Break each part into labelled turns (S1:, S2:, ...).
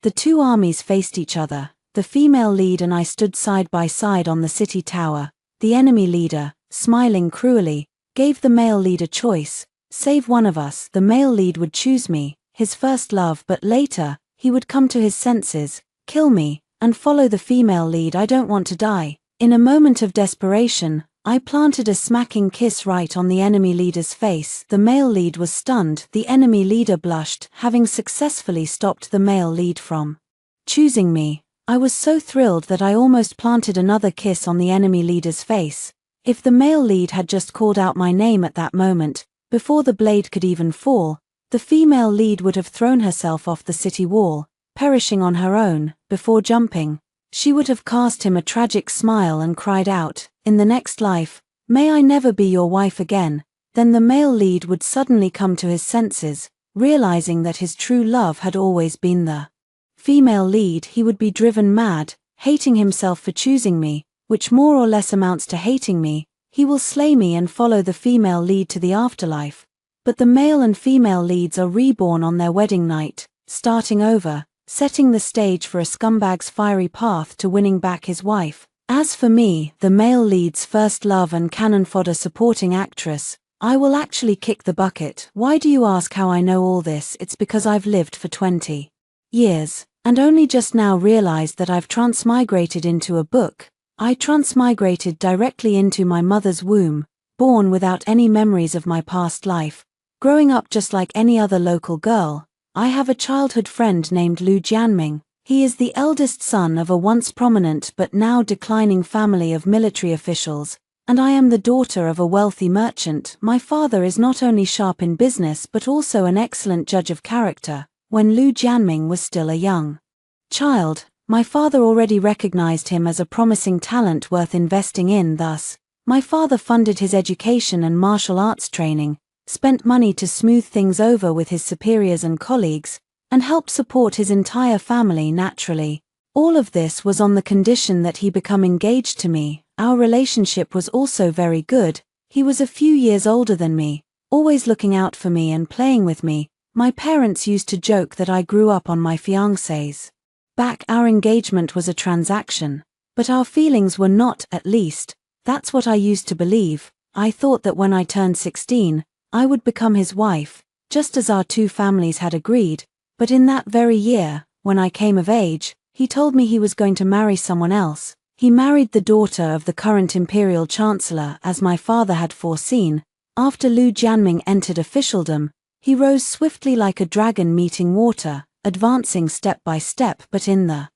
S1: The two armies faced each other. The female lead and I stood side by side on the city tower. The enemy leader, smiling cruelly, gave the male lead a choice. Save one of us. The male lead would choose me, his first love, but later, he would come to his senses, kill me, and follow the female lead. I don't want to die. In a moment of desperation, I planted a smacking kiss right on the enemy leader's face. The male lead was stunned. The enemy leader blushed, having successfully stopped the male lead from choosing me. I was so thrilled that I almost planted another kiss on the enemy leader's face. If the male lead had just called out my name at that moment, before the blade could even fall, the female lead would have thrown herself off the city wall, perishing on her own. Before jumping, she would have cast him a tragic smile and cried out, "In the next life, may I never be your wife again." Then the male lead would suddenly come to his senses, realizing that his true love had always been the female lead. He would be driven mad, hating himself for choosing me, which more or less amounts to hating me. He will slay me and follow the female lead to the afterlife. But the male and female leads are reborn on their wedding night, starting over, setting the stage for a scumbag's fiery path to winning back his wife. As for me, the male lead's first love and cannon fodder supporting actress, I will actually kick the bucket. Why do you ask how I know all this? It's because I've lived for 20 years, and only just now realized that I've transmigrated into a book. I transmigrated directly into my mother's womb, born without any memories of my past life, growing up just like any other local girl. I have a childhood friend named Lu Jianming. He is the eldest son of a once prominent but now declining family of military officials, and I am the daughter of a wealthy merchant. My father is not only sharp in business but also an excellent judge of character. When Lu Jianming was still a young child, my father already recognized him as a promising talent worth investing in. Thus, my father funded his education and martial arts training, spent money to smooth things over with his superiors and colleagues, and helped support his entire family naturally. All of this was on the condition that he become engaged to me. Our relationship was also very good. He was a few years older than me, always looking out for me and playing with me. My parents used to joke that I grew up on my fiancé's back. Our engagement was a transaction, but our feelings were not. At least, that's what I used to believe. I thought that when I turned 16, I would become his wife, just as our two families had agreed. But in that very year, when I came of age, he told me he was going to marry someone else. He married the daughter of the current imperial chancellor, as my father had foreseen. After Lu Jianming entered officialdom, he rose swiftly like a dragon meeting water, advancing step by step, but in the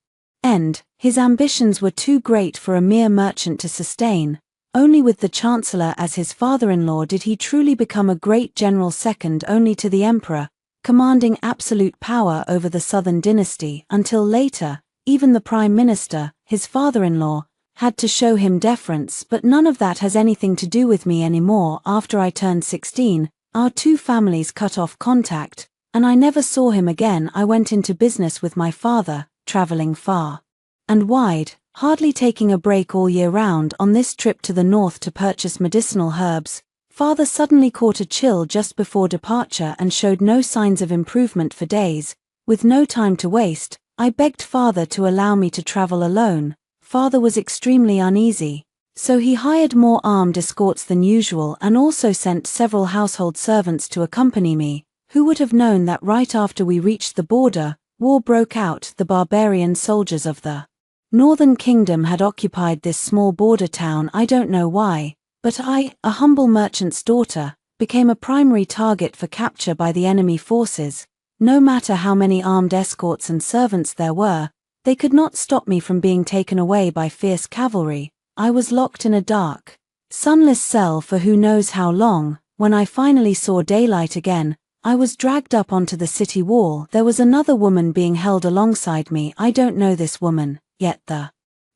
S1: end, his ambitions were too great for a mere merchant to sustain. Only with the chancellor as his father-in-law did he truly become a great general, second only to the emperor, commanding absolute power over the southern dynasty. Until later, even the prime minister, his father-in-law, had to show him deference. But none of that has anything to do with me anymore. After I turned 16, our two families cut off contact, and I never saw him again. I went into business with my father, traveling far and wide, hardly taking a break all year round. On this trip to the north to purchase medicinal herbs, father suddenly caught a chill just before departure and showed no signs of improvement for days. With no time to waste, I begged father to allow me to travel alone. Father was extremely uneasy, so he hired more armed escorts than usual and also sent several household servants to accompany me. Who would have known that right after we reached the border, war broke out? The barbarian soldiers of the Northern Kingdom had occupied this small border town. I don't know why, but I, a humble merchant's daughter, became a primary target for capture by the enemy forces. No matter how many armed escorts and servants there were, they could not stop me from being taken away by fierce cavalry. I was locked in a dark, sunless cell for who knows how long. When I finally saw daylight again, I was dragged up onto the city wall. There was another woman being held alongside me. I don't know this woman, yet the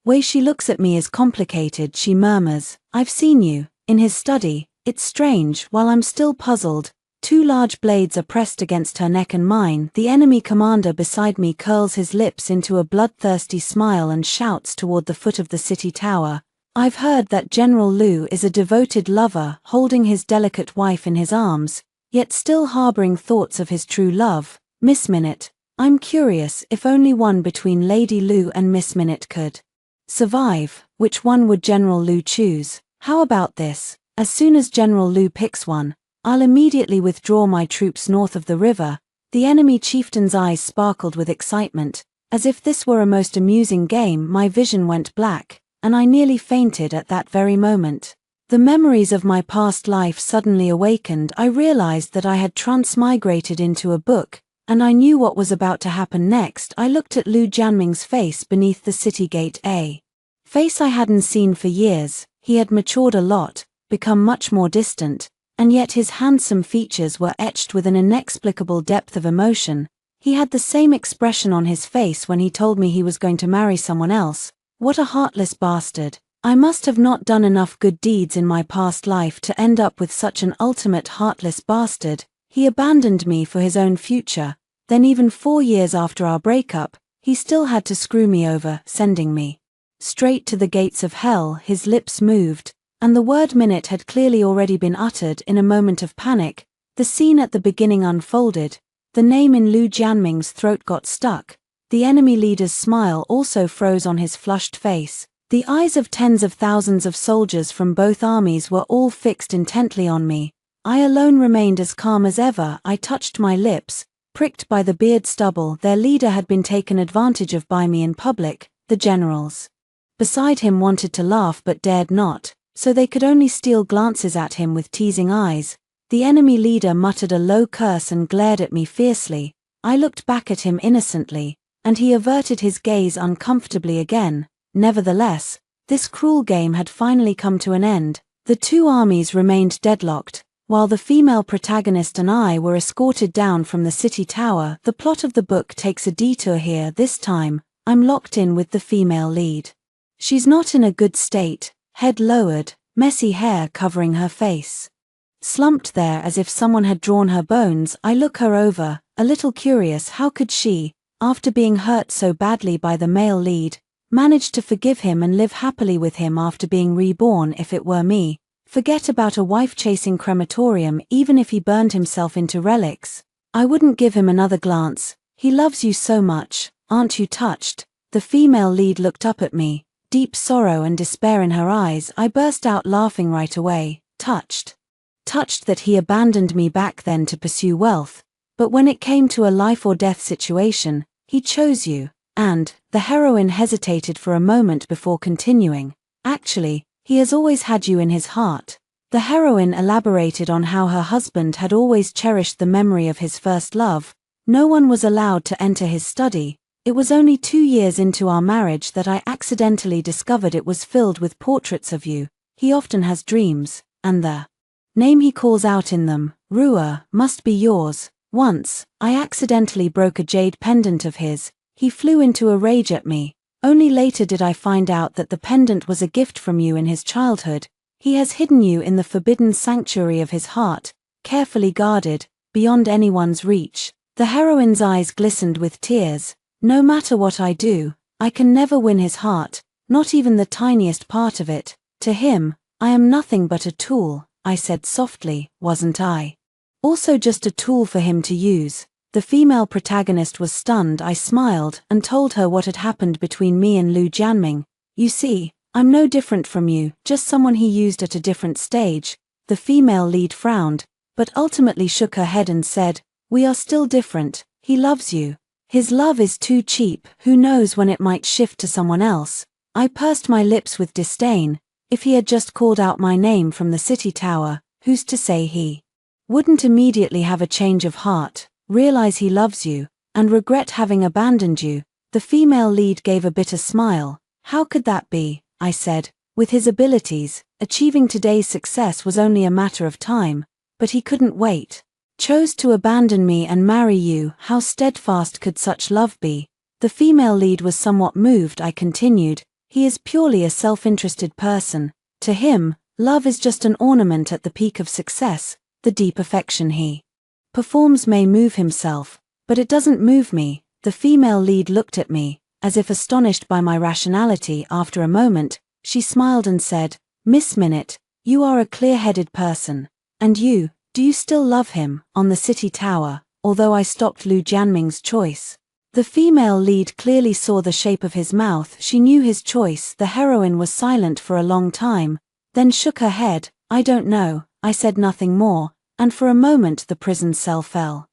S1: way she looks at me is complicated. She murmurs, "I've seen you in his study." It's strange. While I'm still puzzled, two large blades are pressed against her neck and mine. The enemy commander beside me curls his lips into a bloodthirsty smile and shouts toward the foot of the city tower, "I've heard that General Lu is a devoted lover, holding his delicate wife in his arms, yet still harboring thoughts of his true love." Miss Minute, I'm curious if only one between Lady Lu and Miss Minute could survive. Which one would General Lu choose? How about this? As soon as General Lu picks one, I'll immediately withdraw my troops north of the river. The enemy chieftain's eyes sparkled with excitement. As if this were a most amusing game, my vision went black, and I nearly fainted at that very moment. The memories of my past life suddenly awakened. I realized that I had transmigrated into a book, and I knew what was about to happen next. I looked at Lu Jianming's face beneath the city gate, a face I hadn't seen for years. He had matured a lot, become much more distant, and yet his handsome features were etched with an inexplicable depth of emotion. He had the same expression on his face when he told me he was going to marry someone else. What a heartless bastard. I must have not done enough good deeds in my past life to end up with such an ultimate heartless bastard. He abandoned me for his own future. Then even 4 years after our breakup, he still had to screw me over, sending me straight to the gates of hell. His lips moved, and the word minute had clearly already been uttered. In a moment of panic, the scene at the beginning unfolded. The name in Lu Jianming's throat got stuck. The enemy leader's smile also froze on his flushed face. The eyes of tens of thousands of soldiers from both armies were all fixed intently on me. I alone remained as calm as ever. I touched my lips, pricked by the beard stubble. Their leader had been taken advantage of by me in public. The generals beside him wanted to laugh but dared not, so they could only steal glances at him with teasing eyes. The enemy leader muttered a low curse and glared at me fiercely. I looked back at him innocently, and he averted his gaze uncomfortably again. Nevertheless, this cruel game had finally come to an end. The two armies remained deadlocked, while the female protagonist and I were escorted down from the city tower. The plot of the book takes a detour here. This time, I'm locked in with the female lead. She's not in a good state, head lowered, messy hair covering her face slumped there as if someone had drawn her bones. I look her over, a little curious. How could she, after being hurt so badly by the male lead, manage to forgive him and live happily with him after being reborn? If it were me, forget about a wife-chasing crematorium. Even if he burned himself into relics, I wouldn't give him another glance. He loves you so much, aren't you touched? The female lead looked up at me, deep sorrow and despair in her eyes. I burst out laughing right away. Touched? Touched that he abandoned me back then to pursue wealth, but when it came to a life-or-death situation, he chose you. And the heroine hesitated for a moment before continuing. Actually, he has always had you in his heart. The heroine elaborated on how her husband had always cherished the memory of his first love. No one was allowed to enter his study. It was only 2 years into our marriage that I accidentally discovered it was filled with portraits of you. He often has dreams, and the name he calls out in them, Rua, must be yours. Once, I accidentally broke a jade pendant of his. He flew into a rage at me. Only later did I find out that the pendant was a gift from you in his childhood. He has hidden you in the forbidden sanctuary of his heart, carefully guarded, beyond anyone's reach. The heroine's eyes glistened with tears. No matter what I do, I can never win his heart, not even the tiniest part of it. To him, I am nothing but a tool, I said softly. Wasn't I also just a tool for him to use? The female protagonist was stunned. I smiled and told her what had happened between me and Lu Jianming. You see, I'm no different from you, just someone he used at a different stage. The female lead frowned, but ultimately shook her head and said, we are still different. He loves you. His love is too cheap. Who knows when it might shift to someone else? I pursed my lips with disdain. If he had just called out my name from the city tower, who's to say he wouldn't immediately have a change of heart, realize he loves you, and regret having abandoned you? The female lead gave a bitter smile. How could that be? I said. With his abilities, achieving today's success was only a matter of time, but he couldn't wait. Chose to abandon me and marry you. How steadfast could such love be? The female lead was somewhat moved. I continued. He is purely a self-interested person. To him, love is just an ornament at the peak of success. The deep affection he performs may move himself, but it doesn't move me. The female lead looked at me, as if astonished by my rationality. After a moment, she smiled and said, Miss Minute, you are a clear-headed person. And you, do you still love him? On the city tower, although I stopped Lu Jianming's choice, The female lead clearly saw the shape of his mouth. She knew his choice. The heroine was silent for a long time, then shook her head. I don't know. I said nothing more, and for a moment the prison cell fell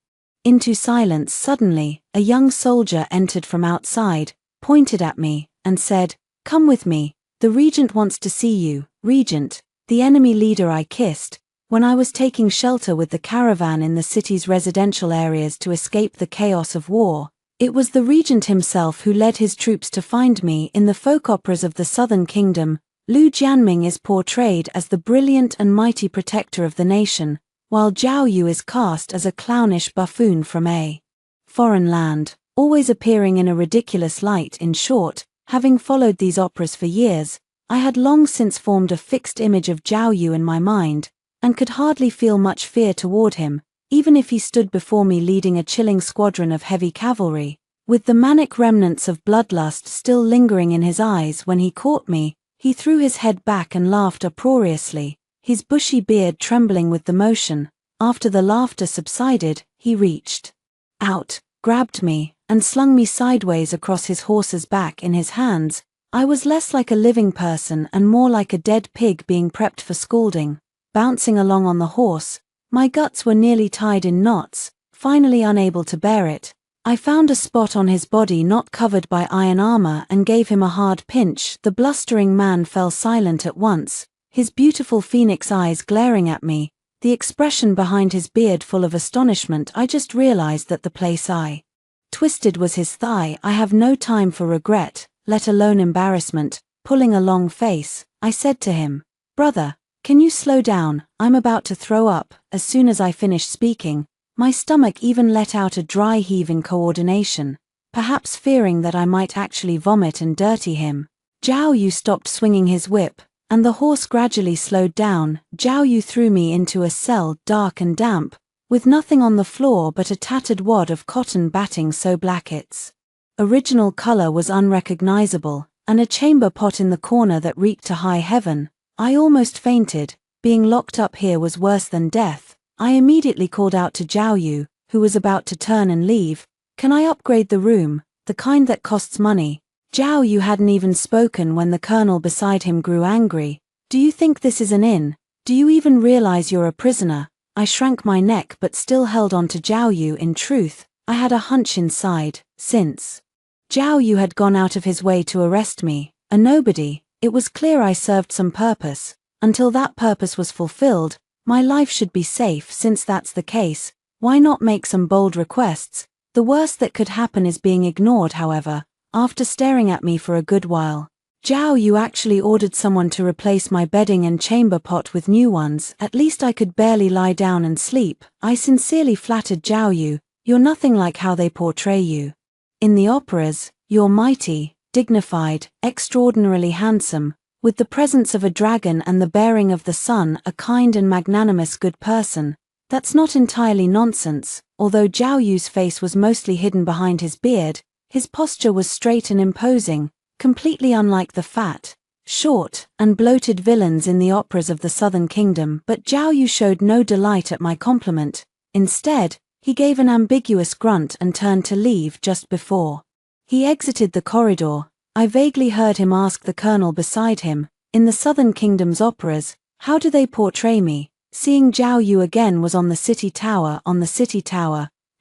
S1: into silence. Suddenly, a young soldier entered from outside, pointed at me, and said, "Come with me. The regent wants to see you." Regent, the enemy leader I kissed, when I was taking shelter with the caravan in the city's residential areas to escape the chaos of war. It was the regent himself who led his troops to find me. In the folk operas of the Southern Kingdom, Lu Jianming is portrayed as the brilliant and mighty protector of the nation, while Zhao Yu is cast as a clownish buffoon from a foreign land, always appearing in a ridiculous light. In short, having followed these operas for years, I had long since formed a fixed image of Zhao Yu in my mind, and could hardly feel much fear toward him, even if he stood before me leading a chilling squadron of heavy cavalry, with the manic remnants of bloodlust still lingering in his eyes. When he caught me, he threw his head back and laughed uproariously, his bushy beard trembling with the motion. After the laughter subsided, he reached out, grabbed me, and slung me sideways across his horse's back in his hands. I was less like a living person and more like a dead pig being prepped for scalding, bouncing along on the horse. My guts were nearly tied in knots. Finally unable to bear it, I found a spot on his body not covered by iron armor and gave him a hard pinch. The blustering man fell silent at once, his beautiful phoenix eyes glaring at me, the expression behind his beard full of astonishment. I just realized that the place I twisted was his thigh. I have no time for regret, let alone embarrassment. Pulling a long face, I said to him, "Brother, can you slow down? I'm about to throw up." As soon as I finished speaking, my stomach even let out a dry heave in coordination, perhaps fearing that I might actually vomit and dirty him. Zhao Yu stopped swinging his whip, and the horse gradually slowed down. Zhao Yu threw me into a cell, dark and damp, with nothing on the floor but a tattered wad of cotton batting so black its original color was unrecognizable, and a chamber pot in the corner that reeked to high heaven. I almost fainted. Being locked up here was worse than death. I immediately called out to Zhao Yu, who was about to turn and leave, "Can I upgrade the room, the kind that costs money?" Zhao Yu hadn't even spoken when the colonel beside him grew angry. "Do you think this is an inn? Do you even realize you're a prisoner?" I shrank my neck but still held on to Zhao Yu. In truth, I had a hunch inside, since Zhao Yu had gone out of his way to arrest me, a nobody, it was clear I served some purpose. Until that purpose was fulfilled, my life should be safe. Since that's the case, why not make some bold requests? The worst that could happen is being ignored. However, after staring at me for a good while, Zhao Yu actually ordered someone to replace my bedding and chamber pot with new ones. At least I could barely lie down and sleep. I sincerely flattered Zhao Yu, "You're nothing like how they portray you in the operas. You're mighty, dignified, extraordinarily handsome, with the presence of a dragon and the bearing of the sun, a kind and magnanimous good person. That's not entirely nonsense." Although Zhao Yu's face was mostly hidden behind his beard, his posture was straight and imposing, completely unlike the fat, short, and bloated villains in the operas of the Southern Kingdom. But Zhao Yu showed no delight at my compliment. Instead, he gave an ambiguous grunt and turned to leave. Just before he exited the corridor, I vaguely heard him ask the colonel beside him, "In the Southern Kingdom's operas, how do they portray me?" Seeing Zhao Yu again was on the city tower.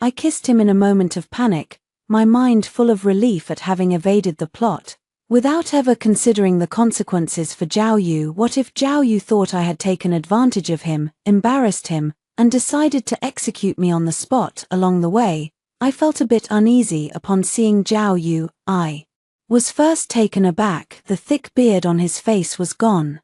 S1: I kissed him in a moment of panic, my mind full of relief at having evaded the plot, without ever considering the consequences for Zhao Yu. What if Zhao Yu thought I had taken advantage of him, embarrassed him, and decided to execute me on the spot? Along the way, I felt a bit uneasy upon seeing Zhao Yu. I was first taken aback. The thick beard on his face was gone,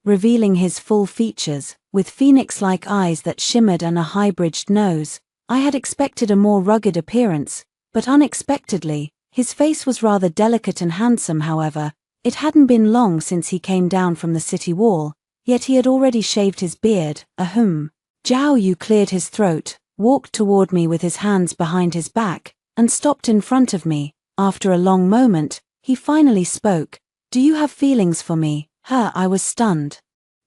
S1: revealing his full features, with phoenix-like eyes that shimmered and a high-bridged nose. I had expected a more rugged appearance, but unexpectedly, his face was rather delicate and handsome. However, it hadn't been long since he came down from the city wall, yet he had already shaved his beard. Ahem. Zhao Yu cleared his throat, walked toward me with his hands behind his back, and stopped in front of me. After a long moment, he finally spoke. "Do you have feelings for me?" I was stunned,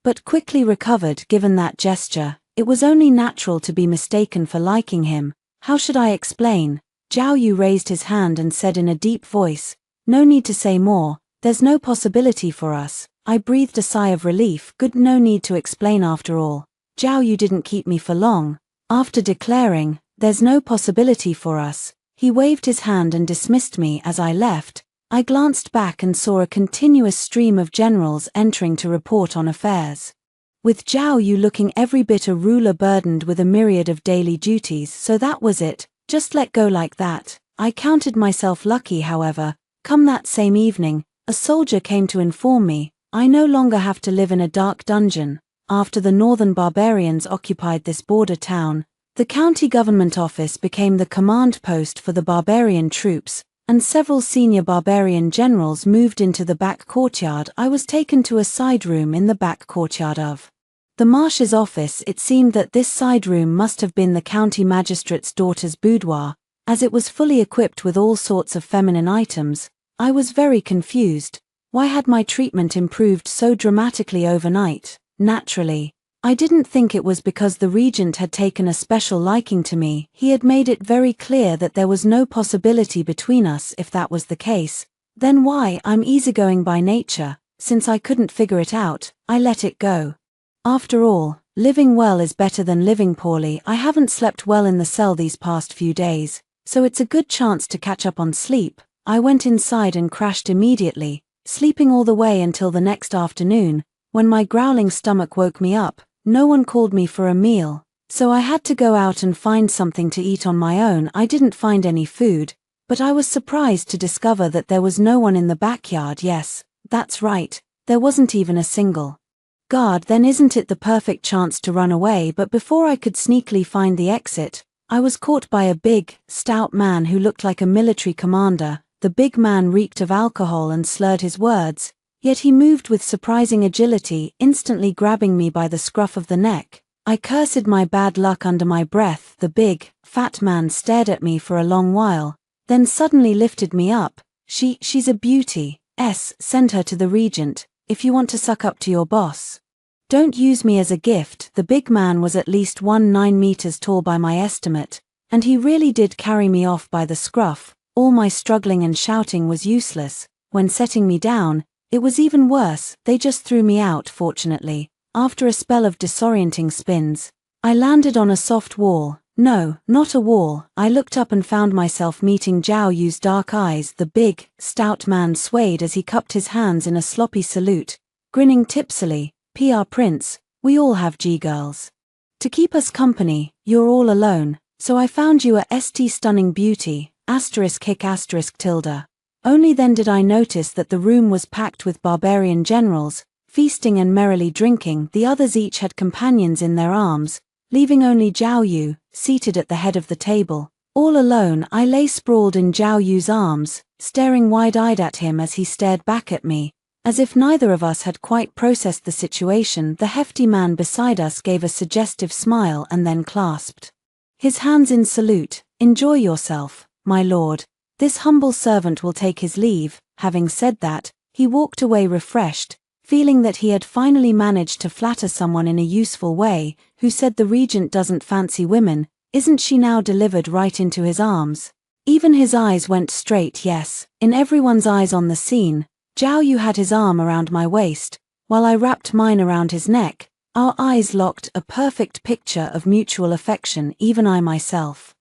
S1: but quickly recovered. Given that gesture, it was only natural to be mistaken for liking him. How should I explain? Zhao Yu raised his hand and said in a deep voice, "No need to say more, there's no possibility for us." I breathed a sigh of relief. Good, no need to explain after all. Zhao Yu didn't keep me for long. After declaring, "There's no possibility for us," he waved his hand and dismissed me. As I left, I glanced back and saw a continuous stream of generals entering to report on affairs. With Zhao Yu looking every bit a ruler burdened with a myriad of daily duties. So that was it, just let go like that. I counted myself lucky, however. Come that same evening, a soldier came to inform me, I no longer have to live in a dark dungeon. After the northern barbarians occupied this border town, the county government office became the command post for the barbarian troops, and several senior barbarian generals moved into the back courtyard. I was taken to a side room in the back courtyard of the Marsh's office. It seemed that this side room must have been the county magistrate's daughter's boudoir, as it was fully equipped with all sorts of feminine items. I was very confused. Why had my treatment improved so dramatically overnight? Naturally, I didn't think it was because the regent had taken a special liking to me. He had made it very clear that there was no possibility between us. If that was the case, then why? I'm easygoing by nature. Since I couldn't figure it out, I let it go. After all, living well is better than living poorly. I haven't slept well in the cell these past few days, so it's a good chance to catch up on sleep. I went inside and crashed immediately, sleeping all the way until the next afternoon, when my growling stomach woke me up. No one called me for a meal, so I had to go out and find something to eat on my own. I didn't find any food, but I was surprised to discover that there was no one in the backyard. Yes, that's right, there wasn't even a single guard. Then isn't it the perfect chance to run away? But before I could sneakily find the exit, I was caught by a big, stout man who looked like a military commander. The big man reeked of alcohol and slurred his words, yet he moved with surprising agility, instantly grabbing me by the scruff of the neck. I cursed my bad luck under my breath. The big, fat man stared at me for a long while, then suddenly lifted me up. She's a beauty. Send her to the regent, if you want to suck up to your boss. Don't use me as a gift. The big man was at least 9 meters tall by my estimate, and he really did carry me off by the scruff. All my struggling and shouting was useless. When setting me down, it was even worse. They just threw me out. Fortunately, after a spell of disorienting spins, I landed on a soft wall. No, not a wall. I looked up and found myself meeting Zhao Yu's dark eyes. The big, stout man swayed as he cupped his hands in a sloppy salute, grinning tipsily. "PR Prince, we all have G-girls. To keep us company, you're all alone, so I found you a st stunning beauty. ***tilde. Only then did I notice that the room was packed with barbarian generals, feasting and merrily drinking. The others each had companions in their arms, leaving only Zhao Yu, seated at the head of the table. All alone, I lay sprawled in Zhao Yu's arms, staring wide-eyed at him as he stared back at me. As if neither of us had quite processed the situation, the hefty man beside us gave a suggestive smile and then clasped his hands in salute. "Enjoy yourself, my lord. This humble servant will take his leave." Having said that, he walked away refreshed, feeling that he had finally managed to flatter someone in a useful way. Who said the regent doesn't fancy women? Isn't she now delivered right into his arms? Even his eyes went straight. Yes, in everyone's eyes on the scene, Zhao Yu had his arm around my waist, while I wrapped mine around his neck. Our eyes locked, a perfect picture of mutual affection. Even I myself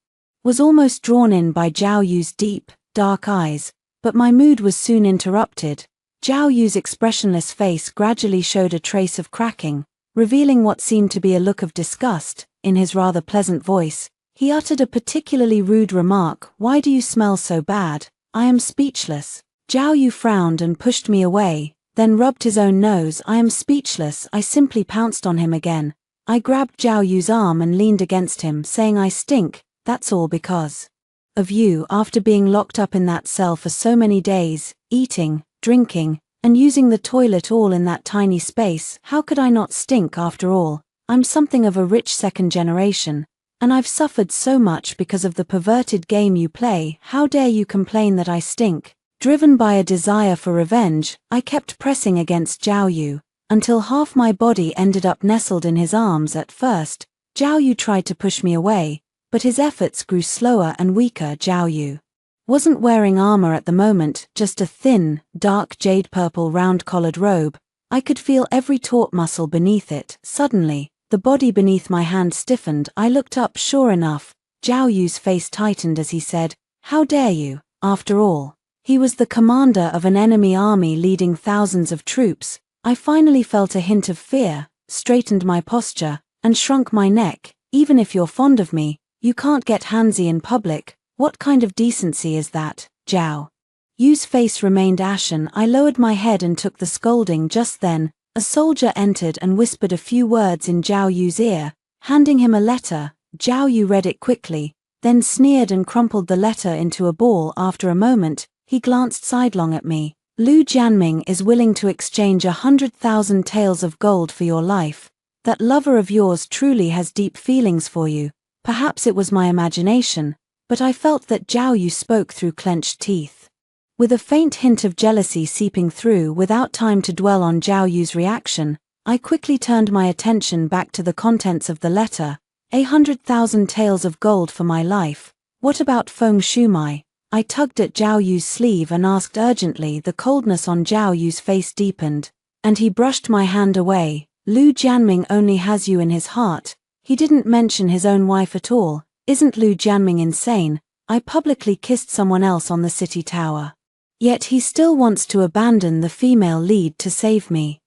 S1: was almost drawn in by Zhao Yu's deep, dark eyes, but my mood was soon interrupted. Zhao Yu's expressionless face gradually showed a trace of cracking, revealing what seemed to be a look of disgust. In his rather pleasant voice, he uttered a particularly rude remark. "Why do you smell so bad?" I am speechless. Zhao Yu frowned and pushed me away, then rubbed his own nose. I am speechless. I simply pounced on him again. I grabbed Zhao Yu's arm and leaned against him, saying, "I stink. That's all because of you." After being locked up in that cell for so many days, eating, drinking, and using the toilet all in that tiny space, how could I not stink? After all, I'm something of a rich second generation, and I've suffered so much because of the perverted game you play. How dare you complain that I stink? Driven by a desire for revenge, I kept pressing against Zhao Yu, until half my body ended up nestled in his arms. At first, Zhao Yu tried to push me away, but his efforts grew slower and weaker. Zhao Yu wasn't wearing armor at the moment, just a thin, dark jade-purple round-collared robe. I could feel every taut muscle beneath it. Suddenly, the body beneath my hand stiffened. I looked up. Sure enough, Zhao Yu's face tightened as he said, "How dare you?" After all, he was the commander of an enemy army leading thousands of troops. I finally felt a hint of fear, straightened my posture, and shrunk my neck. "Even if you're fond of me, you can't get handsy in public. What kind of decency is that?" Zhao Yu's face remained ashen. I lowered my head and took the scolding. Just then, a soldier entered and whispered a few words in Zhao Yu's ear, handing him a letter. Zhao Yu read it quickly, then sneered and crumpled the letter into a ball. After a moment, he glanced sidelong at me. "Lu Jianming is willing to exchange 100,000 taels of gold for your life. That lover of yours truly has deep feelings for you." Perhaps it was my imagination, but I felt that Zhao Yu spoke through clenched teeth, with a faint hint of jealousy seeping through. Without time to dwell on Zhao Yu's reaction, I quickly turned my attention back to the contents of the letter. 100,000 taels of gold for my life. What about Feng Shumai? I tugged at Zhao Yu's sleeve and asked urgently. The coldness on Zhao Yu's face deepened, and he brushed my hand away. "Lu Jianming only has you in his heart. He didn't mention his own wife at all. Isn't Lu Jianming insane? I publicly kissed someone else on the city tower. Yet he still wants to abandon the female lead to save me.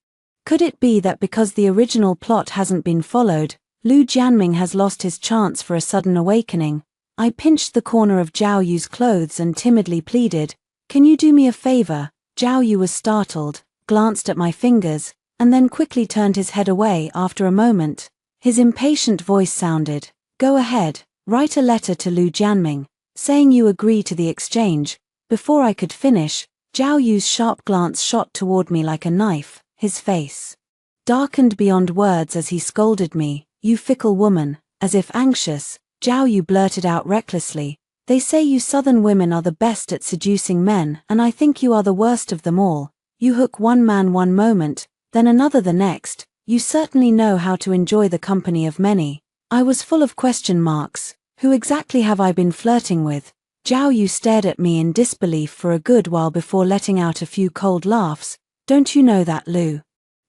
S1: Could it be that because the original plot hasn't been followed, Lu Jianming has lost his chance for a sudden awakening?" I pinched the corner of Zhao Yu's clothes and timidly pleaded, "Can you do me a favor?" Zhao Yu was startled, glanced at my fingers, and then quickly turned his head away. After a moment, his impatient voice sounded, "Go ahead, write a letter to Lu Jianming, saying you agree to the exchange." Before I could finish, Zhao Yu's sharp glance shot toward me like a knife. His face darkened beyond words as he scolded me. "You fickle woman." As if anxious, Zhao Yu blurted out recklessly, "They say you southern women are the best at seducing men, and I think you are the worst of them all. You hook one man one moment, then another the next. You certainly know how to enjoy the company of many." I was full of question marks. Who exactly have I been flirting with? Zhao Yu stared at me in disbelief for a good while before letting out a few cold laughs. "Don't you know that Lu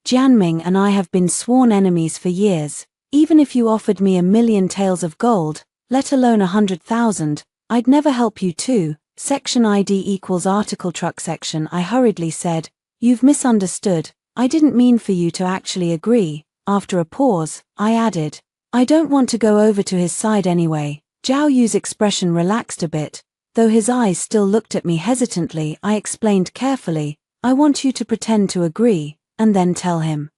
S1: Jianming and I have been sworn enemies for years? Even if you offered me 1,000,000 taels of gold, let alone 100,000, I'd never help you too." Section ID equals article truck section. I hurriedly said, "You've misunderstood. I didn't mean for you to actually agree." After a pause, I added, "I don't want to go over to his side anyway." Zhao Yu's expression relaxed a bit, though his eyes still looked at me hesitantly. I explained carefully, "I want you to pretend to agree, and then tell him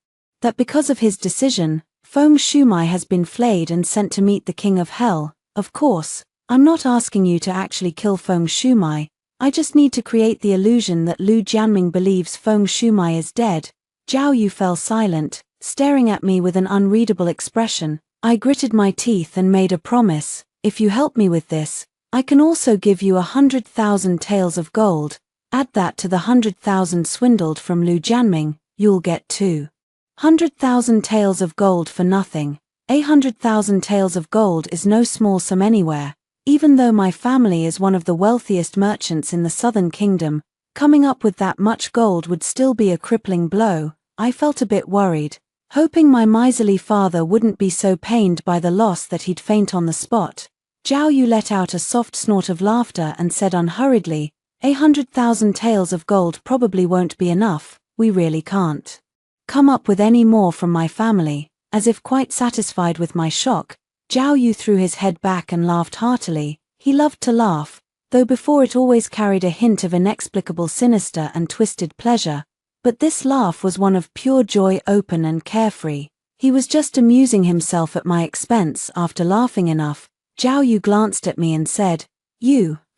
S1: that because of his decision, Feng Shumai has been flayed and sent to meet the King of Hell. Of course, I'm not asking you to actually kill Feng Shumai. I just need to create the illusion that Lu Jianming believes Feng Shumai is dead." Zhao Yu fell silent, staring at me with an unreadable expression. I gritted my teeth and made a promise. "If you help me with this, I can also give you 100,000 taels of gold. Add that to the 100,000 swindled from Lu Jianming, you'll get 200,000 taels of gold for nothing." 100,000 taels of gold is no small sum anywhere. Even though my family is one of the wealthiest merchants in the Southern Kingdom, coming up with that much gold would still be a crippling blow. I felt a bit worried, hoping my miserly father wouldn't be so pained by the loss that he'd faint on the spot. Zhao Yu let out a soft snort of laughter and said unhurriedly, 100,000 taels of gold probably won't be enough. We really can't come up with any more from my family." As if quite satisfied with my shock, Zhao Yu threw his head back and laughed heartily. He loved to laugh, though before it always carried a hint of inexplicable sinister and twisted pleasure. But this laugh was one of pure joy, open and carefree. He was just amusing himself at my expense. After laughing enough, Zhao Yu glanced at me and said,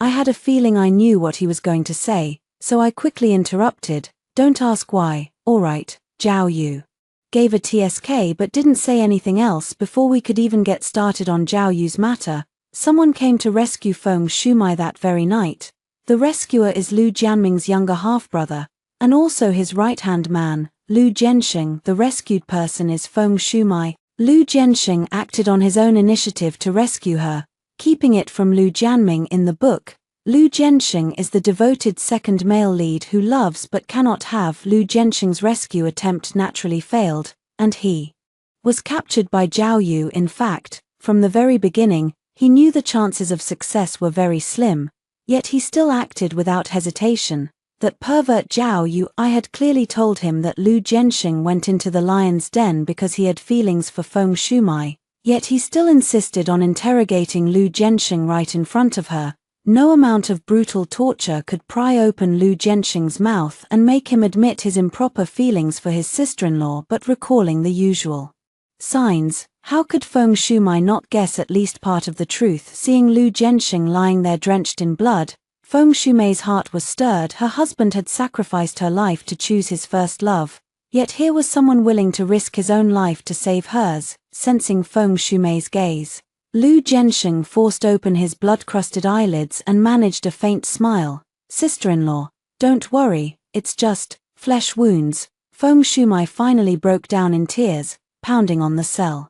S1: I had a feeling I knew what he was going to say, so I quickly interrupted, "Don't ask why." "All right." Zhao Yu gave a TSK but didn't say anything else. Before we could even get started on Zhao Yu's matter, someone came to rescue Feng Shumai that very night. The rescuer is Lu Jianming's younger half-brother, and also his right-hand man, Lu Jianxing. The rescued person is Feng Shumai. Lu Jianxing acted on his own initiative to rescue her. keeping it from Lu Jianming in the book. Lu Jianxing is the devoted second male lead who loves but cannot have. Lu Jianxing's rescue attempt naturally failed, and he was captured by Zhao Yu. In fact, from the very beginning, he knew the chances of success were very slim, yet he still acted without hesitation. That pervert Zhao Yu. I had clearly told him that Lu Jianxing went into the lion's den because he had feelings for Feng Shumai, yet he still insisted on interrogating Lu Jianxing right in front of her. No amount of brutal torture could pry open Lu Jianxing's mouth and make him admit his improper feelings for his sister-in-law. But recalling the usual signs, how could Feng Shumai not guess at least part of the truth? Seeing Lu Jianxing lying there drenched in blood, Feng Shumei's heart was stirred. Her husband had sacrificed her life to choose his first love, yet here was someone willing to risk his own life to save hers. Sensing Feng Shumei's gaze, Lu Jianxing forced open his blood-crusted eyelids and managed a faint smile. Sister-in-law, don't worry, it's just flesh wounds. Feng Shumai finally broke down in tears, pounding on the cell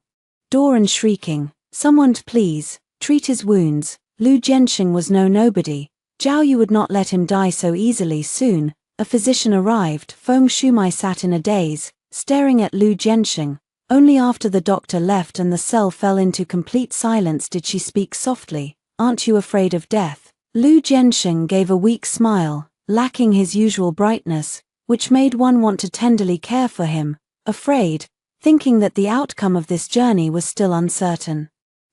S1: door and shrieking, someone please, treat his wounds. Lu Jianxing was no nobody. Zhao Yu would not let him die so easily. Soon, a physician arrived. Feng Shumai sat in a daze, staring at Lu Jianxing. Only after the doctor left and the cell fell into complete silence did she speak softly, "Aren't you afraid of death?" Lu Jianxing gave a weak smile, lacking his usual brightness, which made one want to tenderly care for him. Afraid, thinking that the outcome of this journey was still uncertain,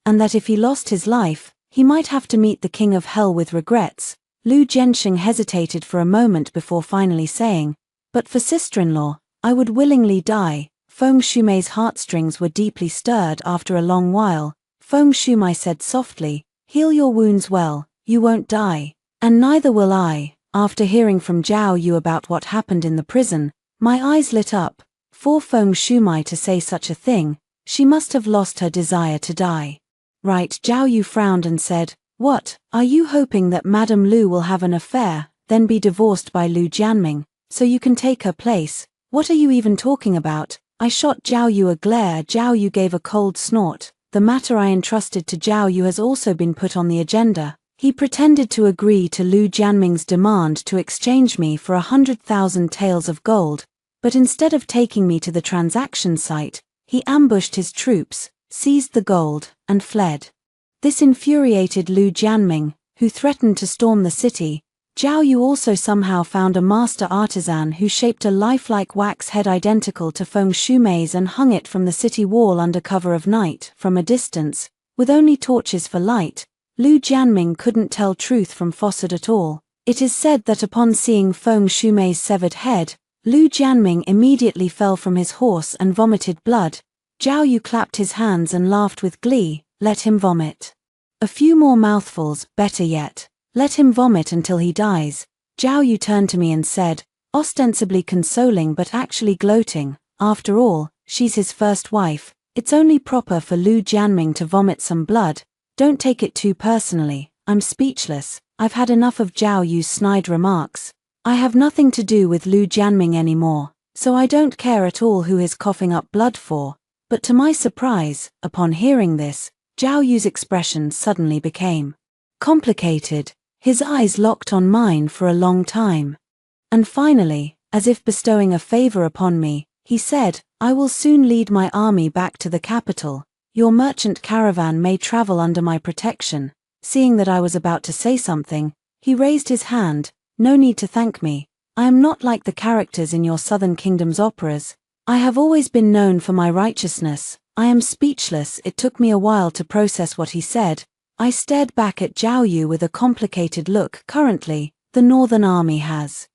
S1: and that if he lost his life, he might have to meet the king of hell with regrets. Lu Jianxing hesitated for a moment before finally saying, "But for sister-in-law, I would willingly die." Feng Shumei's heartstrings were deeply stirred. After a long while, Feng Shumai said softly, "Heal your wounds well, you won't die, and neither will I." After hearing from Zhao Yu about what happened in the prison, my eyes lit up. For Feng Shumai to say such a thing, she must have lost her desire to die. Right? Zhao Yu frowned and said, "What, are you hoping that Madame Lu will have an affair, then be divorced by Lu Jianming, so you can take her place? What are you even talking about?" I shot Zhao Yu a glare. Zhao Yu gave a cold snort. "The matter I entrusted to Zhao Yu has also been put on the agenda." He pretended to agree to Lu Jianming's demand to exchange me for 100,000 taels of gold, but instead of taking me to the transaction site, he ambushed his troops, seized the gold, and fled. This infuriated Lu Jianming, who threatened to storm the city. Zhao Yu also somehow found a master artisan who shaped a lifelike wax head identical to Feng Shumei's and hung it from the city wall under cover of night. From a distance, with only torches for light, Lu Jianming couldn't tell truth from falsehood at all. It is said that upon seeing Feng Shumei's severed head, Lu Jianming immediately fell from his horse and vomited blood. Zhao Yu clapped his hands and laughed with glee. "Let him vomit. A few more mouthfuls, better yet. Let him vomit until he dies." Zhao Yu turned to me and said, ostensibly consoling but actually gloating, "After all, she's his first wife. It's only proper for Lu Jianming to vomit some blood. Don't take it too personally." I'm speechless. I've had enough of Zhao Yu's snide remarks. I have nothing to do with Lu Jianming anymore, so I don't care at all who he's coughing up blood for. But to my surprise, upon hearing this, Zhao Yu's expression suddenly became complicated. His eyes locked on mine for a long time. And finally, as if bestowing a favor upon me, he said, "I will soon lead my army back to the capital. Your merchant caravan may travel under my protection." Seeing that I was about to say something, he raised his hand. "No need to thank me. I am not like the characters in your Southern Kingdom's operas. I have always been known for my righteousness." I am speechless. It took me a while to process what he said. I stared back at Zhao Yu with a complicated look. Currently, the Northern Army has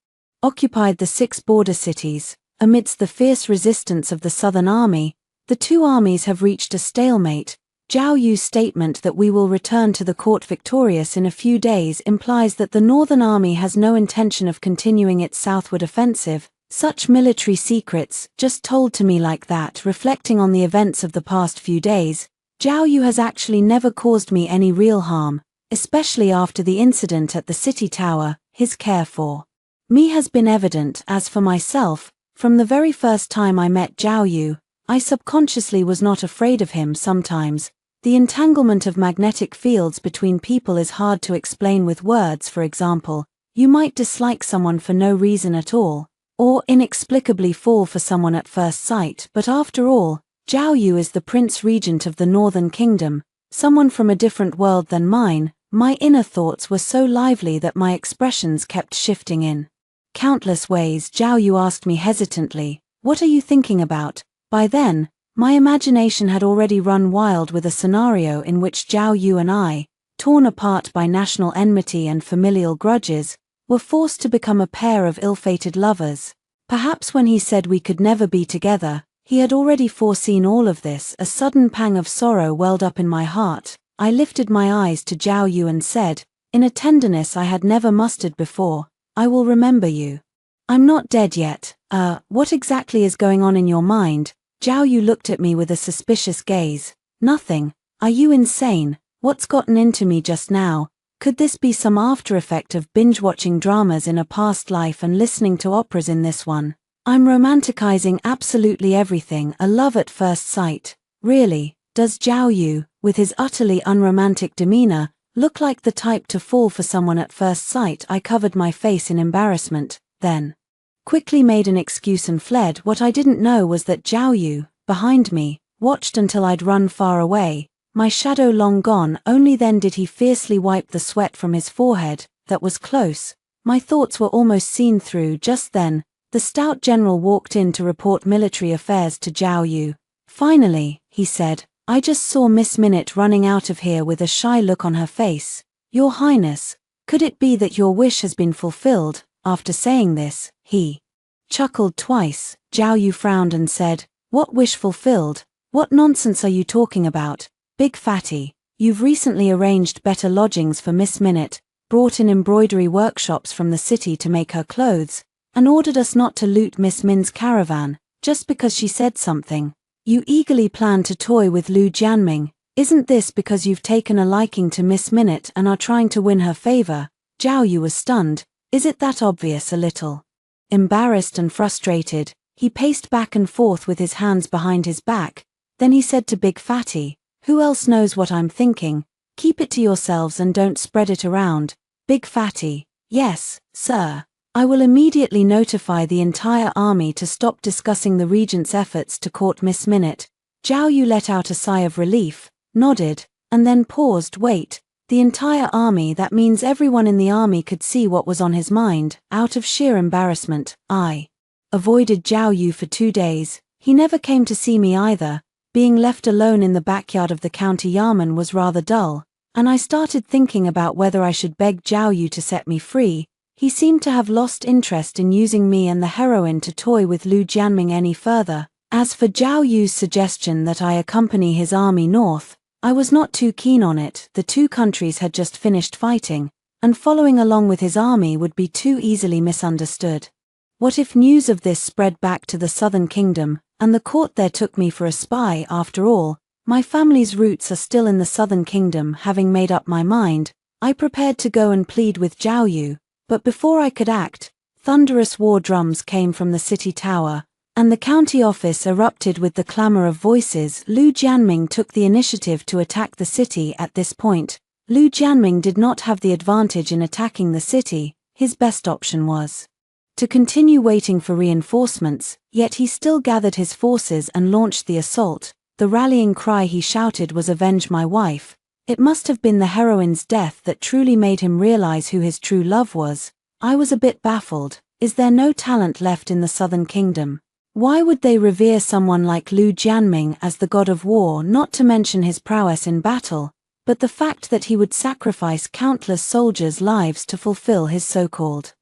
S1: occupied the 6 border cities. Amidst the fierce resistance of the Southern Army, the two armies have reached a stalemate. Zhao Yu's statement that we will return to the court victorious in a few days implies that the Northern Army has no intention of continuing its southward offensive. Such military secrets, just told to me like that. Reflecting on the events of the past few days, Zhao Yu has actually never caused me any real harm, especially after the incident at the city tower. His care for me has been evident. As for myself, from the very first time I met Zhao Yu, I subconsciously was not afraid of him. Sometimes, The entanglement of magnetic fields between people is hard to explain with words. For example, you might dislike someone for no reason at all, or inexplicably fall for someone at first sight. But after all, Zhao Yu is the Prince Regent of the Northern Kingdom, someone from a different world than mine. My inner thoughts were so lively that my expressions kept shifting in countless ways. Zhao Yu asked me hesitantly, "What are you thinking about?" By then, my imagination had already run wild with a scenario in which Zhao Yu and I, torn apart by national enmity and familial grudges, were forced to become a pair of ill-fated lovers. Perhaps when he said we could never be together, he had already foreseen all of this. A sudden pang of sorrow welled up in my heart. I lifted my eyes to Zhao Yu and said, in a tenderness I had never mustered before, "I will remember you. I'm not dead yet." What exactly is going on in your mind?" Zhao Yu looked at me with a suspicious gaze. "Nothing. Are you insane? What's gotten into me just now? Could this be some after effect of binge-watching dramas in a past life and listening to operas in this one? I'm romanticizing absolutely everything. A love at first sight. Really, does Zhao Yu, with his utterly unromantic demeanor, look like the type to fall for someone at first sight?" I covered my face in embarrassment, then quickly made an excuse and fled. What I didn't know was that Zhao Yu, behind me, watched until I'd run far away, my shadow long gone. Only then did he fiercely wipe the sweat from his forehead. That was close. My thoughts were almost seen through. Just then, the stout general walked in to report military affairs to Zhao Yu. "Finally," he said, "I just saw Miss Minute running out of here with a shy look on her face. Your Highness, could it be that your wish has been fulfilled?" After saying this, he chuckled twice. Zhao Yu frowned and said, "What wish fulfilled? What nonsense are you talking about? Big fatty, you've recently arranged better lodgings for Miss Minute, brought in embroidery workshops from the city to make her clothes, and ordered us not to loot Miss Min's caravan, just because she said something. You eagerly plan to toy with Lu Jianming. Isn't this because you've taken a liking to Miss Minute and are trying to win her favor?" Zhao Yu was stunned. "Is it that obvious?" A little embarrassed and frustrated, he paced back and forth with his hands behind his back. Then he said to Big Fatty, "Who else knows what I'm thinking? Keep it to yourselves and don't spread it around." Big Fatty: "Yes, sir. I will immediately notify the entire army to stop discussing the regent's efforts to court Miss Minute." Zhao Yu let out a sigh of relief, nodded, and then paused. "Wait. The entire army? That means everyone in the army could see what was on his mind." Out of sheer embarrassment, I avoided Zhao Yu for 2 days. He never came to see me either. Being left alone in the backyard of the county Yamen was rather dull, and I started thinking about whether I should beg Zhao Yu to set me free. He seemed to have lost interest in using me and the heroine to toy with Lu Jianming any further. As for Zhao Yu's suggestion that I accompany his army north, I was not too keen on it. The two countries had just finished fighting, and following along with his army would be too easily misunderstood. What if news of this spread back to the Southern Kingdom, and the court there took me for a spy? After all, my family's roots are still in the Southern Kingdom. Having made up my mind, I prepared to go and plead with Zhao Yu, but before I could act, thunderous war drums came from the city tower, and the county office erupted with the clamor of voices. Lu Jianming took the initiative to attack the city. At this point, Lu Jianming did not have the advantage in attacking the city. His best option was to continue waiting for reinforcements, yet he still gathered his forces and launched the assault. The rallying cry he shouted was "Avenge my wife." It must have been the heroine's death that truly made him realize who his true love was. I was a bit baffled. Is there no talent left in the Southern Kingdom? Why would they revere someone like Lu Jianming as the god of war? Not to mention his prowess in battle, but the fact that he would sacrifice countless soldiers' lives to fulfill his so-called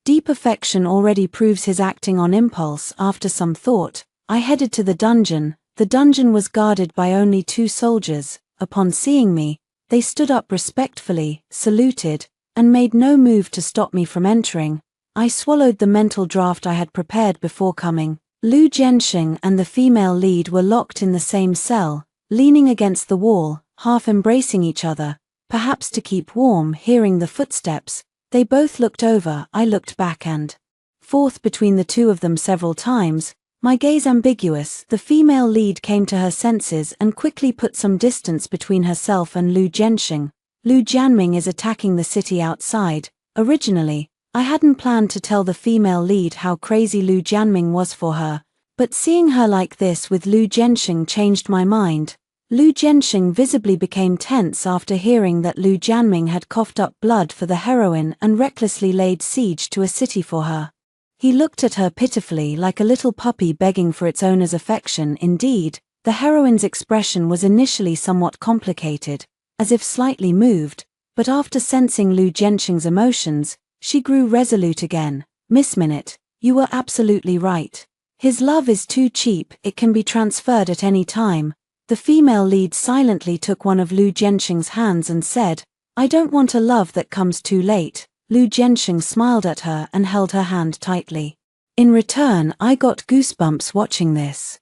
S1: deep affection already proves his acting on impulse. After some thought, I headed to the dungeon. The dungeon was guarded by only 2 soldiers. Upon seeing me, they stood up respectfully, saluted, and made no move to stop me from entering. I swallowed the mental draft I had prepared before coming. Lu Jianxing and the female lead were locked in the same cell, leaning against the wall, half embracing each other, perhaps to keep warm. Hearing the footsteps, they both looked over. I looked back and forth between the two of them several times, My gaze ambiguous, the female lead came to her senses and quickly put some distance between herself and Lu Jianxing. Lu Jianming is attacking the city outside. Originally, I hadn't planned to tell the female lead how crazy Lu Jianming was for her, but seeing her like this with Lu Jianxing changed my mind. Lu Jianxing visibly became tense after hearing that Lu Jianming had coughed up blood for the heroine and recklessly laid siege to a city for her. He looked at her pitifully like a little puppy begging for its owner's affection. Indeed, the heroine's expression was initially somewhat complicated, as if slightly moved, but after sensing Lu Jianxing's emotions, she grew resolute again. Miss Minute, you were absolutely right. His love is too cheap, it can be transferred at any time. The female lead silently took one of Lu Jianxing's hands and said, I don't want a love that comes too late. Lu Jianxing smiled at her and held her hand tightly. In return, I got goosebumps watching this.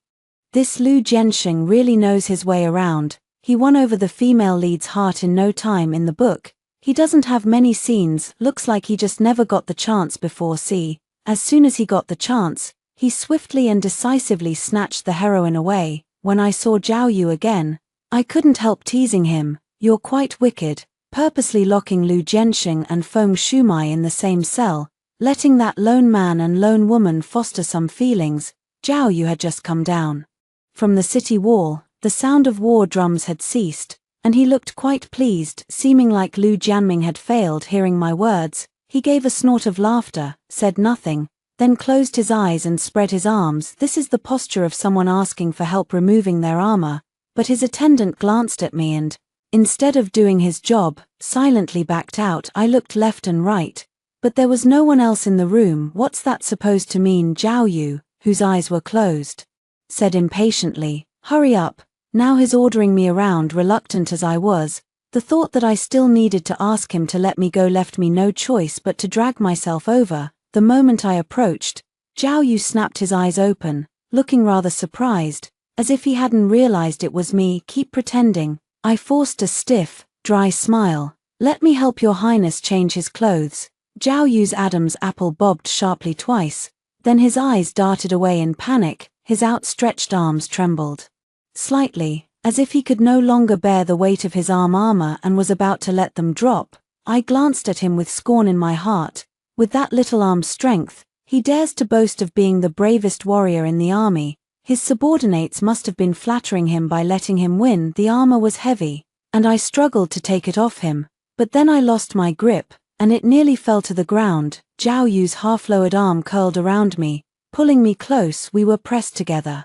S1: This Lu Jianxing really knows his way around. He won over the female lead's heart in no time in the book. He doesn't have many scenes, looks like he just never got the chance before. See, as soon as he got the chance, he swiftly and decisively snatched the heroine away. When I saw Zhao Yu again, I couldn't help teasing him. You're quite wicked, purposely locking Lu Jianxing and Feng Shumai in the same cell, letting that lone man and lone woman foster some feelings. Zhao Yu had just come down from the city wall. The sound of war drums had ceased, and he looked quite pleased, seeming like Lu Jianming had failed hearing my words. He gave a snort of laughter, said nothing, then closed his eyes and spread his arms. This is the posture of someone asking for help removing their armor. But his attendant glanced at me and, instead of doing his job, silently backed out. I looked left and right, but there was no one else in the room. What's that supposed to mean? Zhao Yu, whose eyes were closed, said impatiently, hurry up. Now he's ordering me around. Reluctant as I was, the thought that I still needed to ask him to let me go left me no choice but to drag myself over. The moment I approached, Zhao Yu snapped his eyes open, looking rather surprised, as if he hadn't realized it was me. Keep pretending. I forced a stiff, dry smile. Let me help your highness change his clothes. Zhao Yu's Adam's apple bobbed sharply twice, then his eyes darted away in panic, his outstretched arms trembled slightly, as if he could no longer bear the weight of his armor and was about to let them drop. I glanced at him with scorn in my heart. With that little arm strength, he dares to boast of being the bravest warrior in the army. His subordinates must have been flattering him by letting him win. The armor was heavy, and I struggled to take it off him, but then I lost my grip, and it nearly fell to the ground. Zhao Yu's half-lowered arm curled around me, pulling me close. We were pressed together.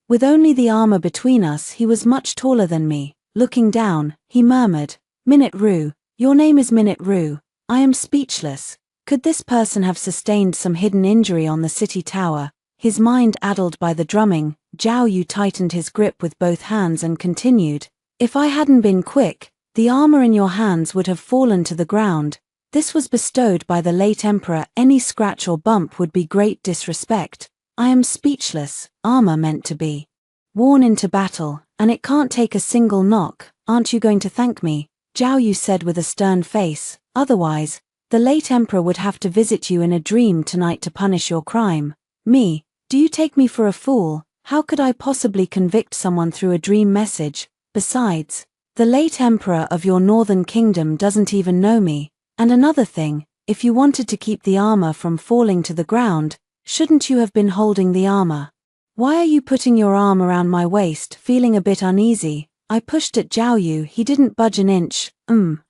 S1: With only the armor between us, he was much taller than me. Looking down, he murmured, Minute Ru, your name is Minute Ru. I am speechless. Could this person have sustained some hidden injury on the city tower? His mind addled by the drumming, Zhao Yu tightened his grip with both hands and continued, If I hadn't been quick, the armor in your hands would have fallen to the ground. This was bestowed by the late emperor. Any scratch or bump would be great disrespect. I am speechless. Armor meant to be worn into battle, and it can't take a single knock. Aren't you going to thank me? Zhao Yu said with a stern face, otherwise, the late emperor would have to visit you in a dream tonight to punish your crime. Me? Do you take me for a fool? How could I possibly convict someone through a dream message? Besides, the late emperor of your northern kingdom doesn't even know me. And another thing, if you wanted to keep the armor from falling to the ground, shouldn't you have been holding the armor? Why are you putting your arm around my waist? Feeling a bit uneasy, I pushed at Zhao Yu. He didn't budge an inch.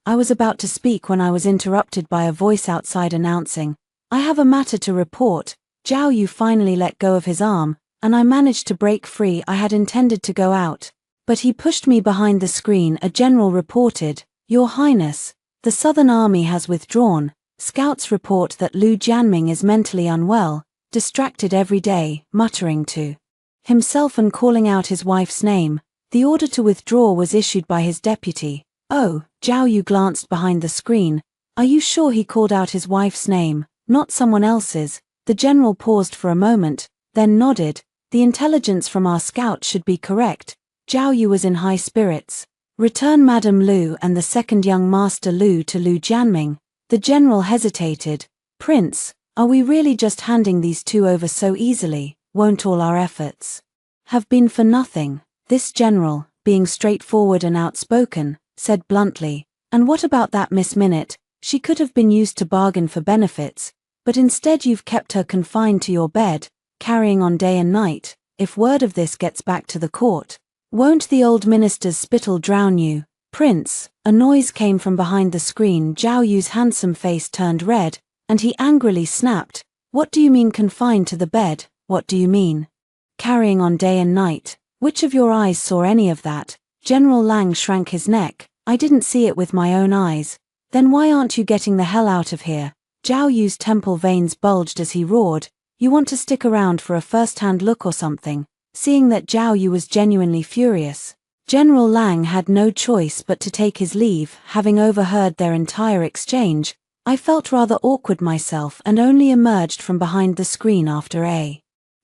S1: I was about to speak when I was interrupted by a voice outside announcing, I have a matter to report. Zhao Yu finally let go of his arm, and I managed to break free. I had intended to go out, but he pushed me behind the screen. A general reported, Your Highness, the Southern Army has withdrawn. Scouts report that Lu Jianming is mentally unwell, distracted every day, muttering to himself and calling out his wife's name. The order to withdraw was issued by his deputy. Oh, Zhao Yu glanced behind the screen. Are you sure he called out his wife's name, not someone else's? The general paused for a moment, then nodded. The intelligence from our scout should be correct. Zhao Yu was in high spirits. Return Madame Lu and the second young master Lu to Lu Jianming. The general hesitated. Prince, are we really just handing these two over so easily? won't all our efforts have been for nothing? This general, being straightforward and outspoken, said bluntly, and what about that Miss Minute? She could have been used to bargain for benefits, but instead you've kept her confined to your bed, carrying on day and night. If word of this gets back to the court, won't the old minister's spittle drown you? Prince, a noise came from behind the screen. Zhao Yu's handsome face turned red, and he angrily snapped, what do you mean confined to the bed? What do you mean carrying on day and night? Which of your eyes saw any of that? General Lang shrank his neck, I didn't see it with my own eyes. Then why aren't you getting the hell out of here? Zhao Yu's temple veins bulged as he roared, you want to stick around for a first-hand look or something? Seeing that Zhao Yu was genuinely furious, General Lang had no choice but to take his leave. Having overheard their entire exchange, I felt rather awkward myself and only emerged from behind the screen after a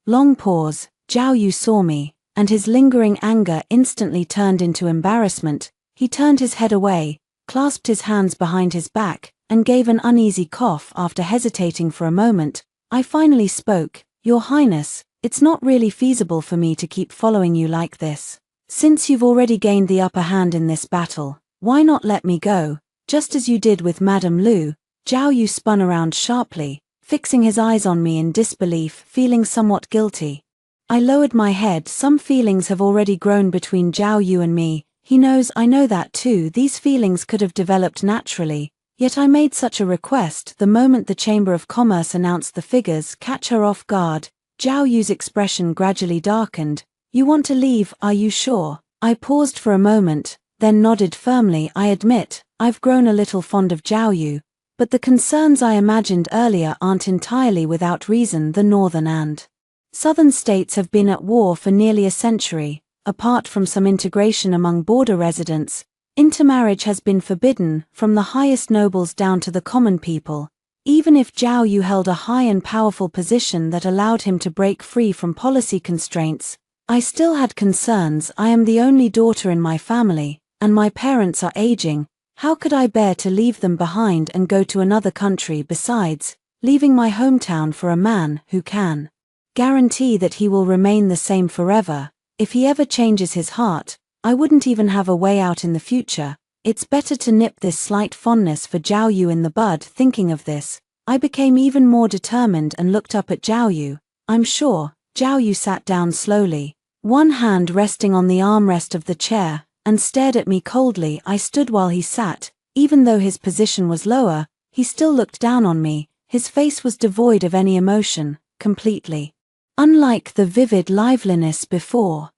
S1: long pause. Zhao Yu saw me, and his lingering anger instantly turned into embarrassment. He turned his head away, clasped his hands behind his back, and gave an uneasy cough. After hesitating for a moment, I finally spoke, Your Highness, it's not really feasible for me to keep following you like this. Since you've already gained the upper hand in this battle, why not let me go, just as you did with Madame Lu? Zhao Yu spun around sharply, fixing his eyes on me in disbelief, feeling somewhat guilty. I lowered my head. Some feelings have already grown between Zhao Yu and me. He knows I know that too. These feelings could have developed naturally, yet I made such a request. The moment the Chamber of Commerce announced the figures catch her off guard, Zhao Yu's expression gradually darkened. You want to leave, are you sure? I paused for a moment, then nodded firmly. I admit, I've grown a little fond of Zhao Yu, but the concerns I imagined earlier aren't entirely without reason. The northern and southern states have been at war for nearly a century. Apart from some integration among border residents, intermarriage has been forbidden, from the highest nobles down to the common people. Even if Zhao Yu held a high and powerful position that allowed him to break free from policy constraints, I still had concerns. I am the only daughter in my family, and my parents are aging. How could I bear to leave them behind and go to another country? Besides, leaving my hometown for a man who can guarantee that he will remain the same forever. If he ever changes his heart, I wouldn't even have a way out in the future. It's better to nip this slight fondness for Zhao Yu in the bud. Thinking of this, I became even more determined and looked up at Zhao Yu. I'm sure. Zhao Yu sat down slowly, one hand resting on the armrest of the chair, and stared at me coldly. I stood while he sat. Even though his position was lower, he still looked down on me. His face was devoid of any emotion, completely unlike the vivid liveliness before.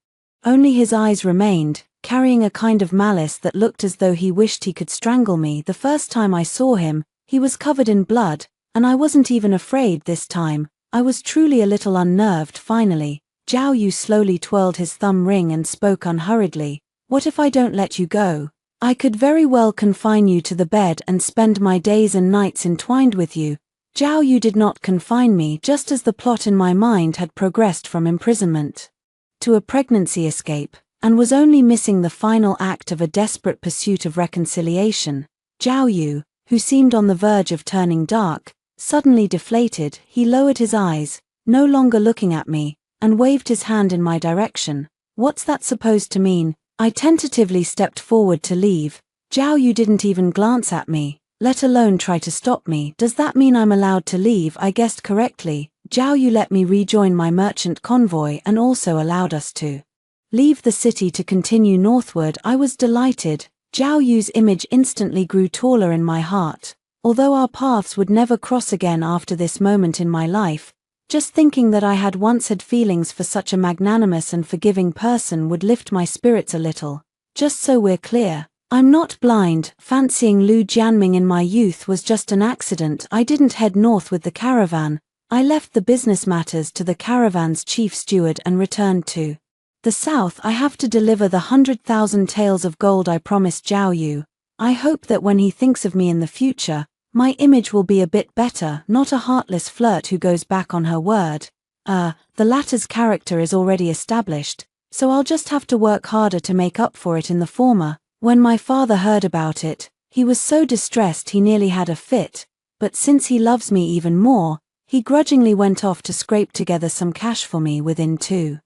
S1: Only his eyes remained, carrying a kind of malice that looked as though he wished he could strangle me. The first time I saw him, he was covered in blood, and I wasn't even afraid this time. I was truly a little unnerved. Finally, Zhao Yu slowly twirled his thumb ring and spoke unhurriedly. What if I don't let you go? I could very well confine you to the bed and spend my days and nights entwined with you. Zhao Yu did not confine me, just as the plot in my mind had progressed from imprisonment to a pregnancy escape, and was only missing the final act of a desperate pursuit of reconciliation. Zhao Yu, who seemed on the verge of turning dark, suddenly deflated. He lowered his eyes, no longer looking at me, and waved his hand in my direction. What's that supposed to mean? I tentatively stepped forward to leave. Zhao Yu didn't even glance at me, let alone try to stop me. Does that mean I'm allowed to leave? I guessed correctly. Zhao Yu let me rejoin my merchant convoy and also allowed us to leave the city to continue northward. I was delighted. Zhao Yu's image instantly grew taller in my heart. Although our paths would never cross again after this moment in my life, just thinking that I had once had feelings for such a magnanimous and forgiving person would lift my spirits a little. Just so we're clear, I'm not blind. Fancying Lu Jianming in my youth was just an accident. I didn't head north with the caravan. I left the business matters to the caravan's chief steward and returned to the south. I have to deliver the 100,000 taels of gold I promised Zhao Yu. I hope that when he thinks of me in the future, my image will be a bit better, not a heartless flirt who goes back on her word. The latter's character is already established, so I'll just have to work harder to make up for it in the former. When my father heard about it, he was so distressed he nearly had a fit, but since he loves me even more, he grudgingly went off to scrape together some cash for me. Within 2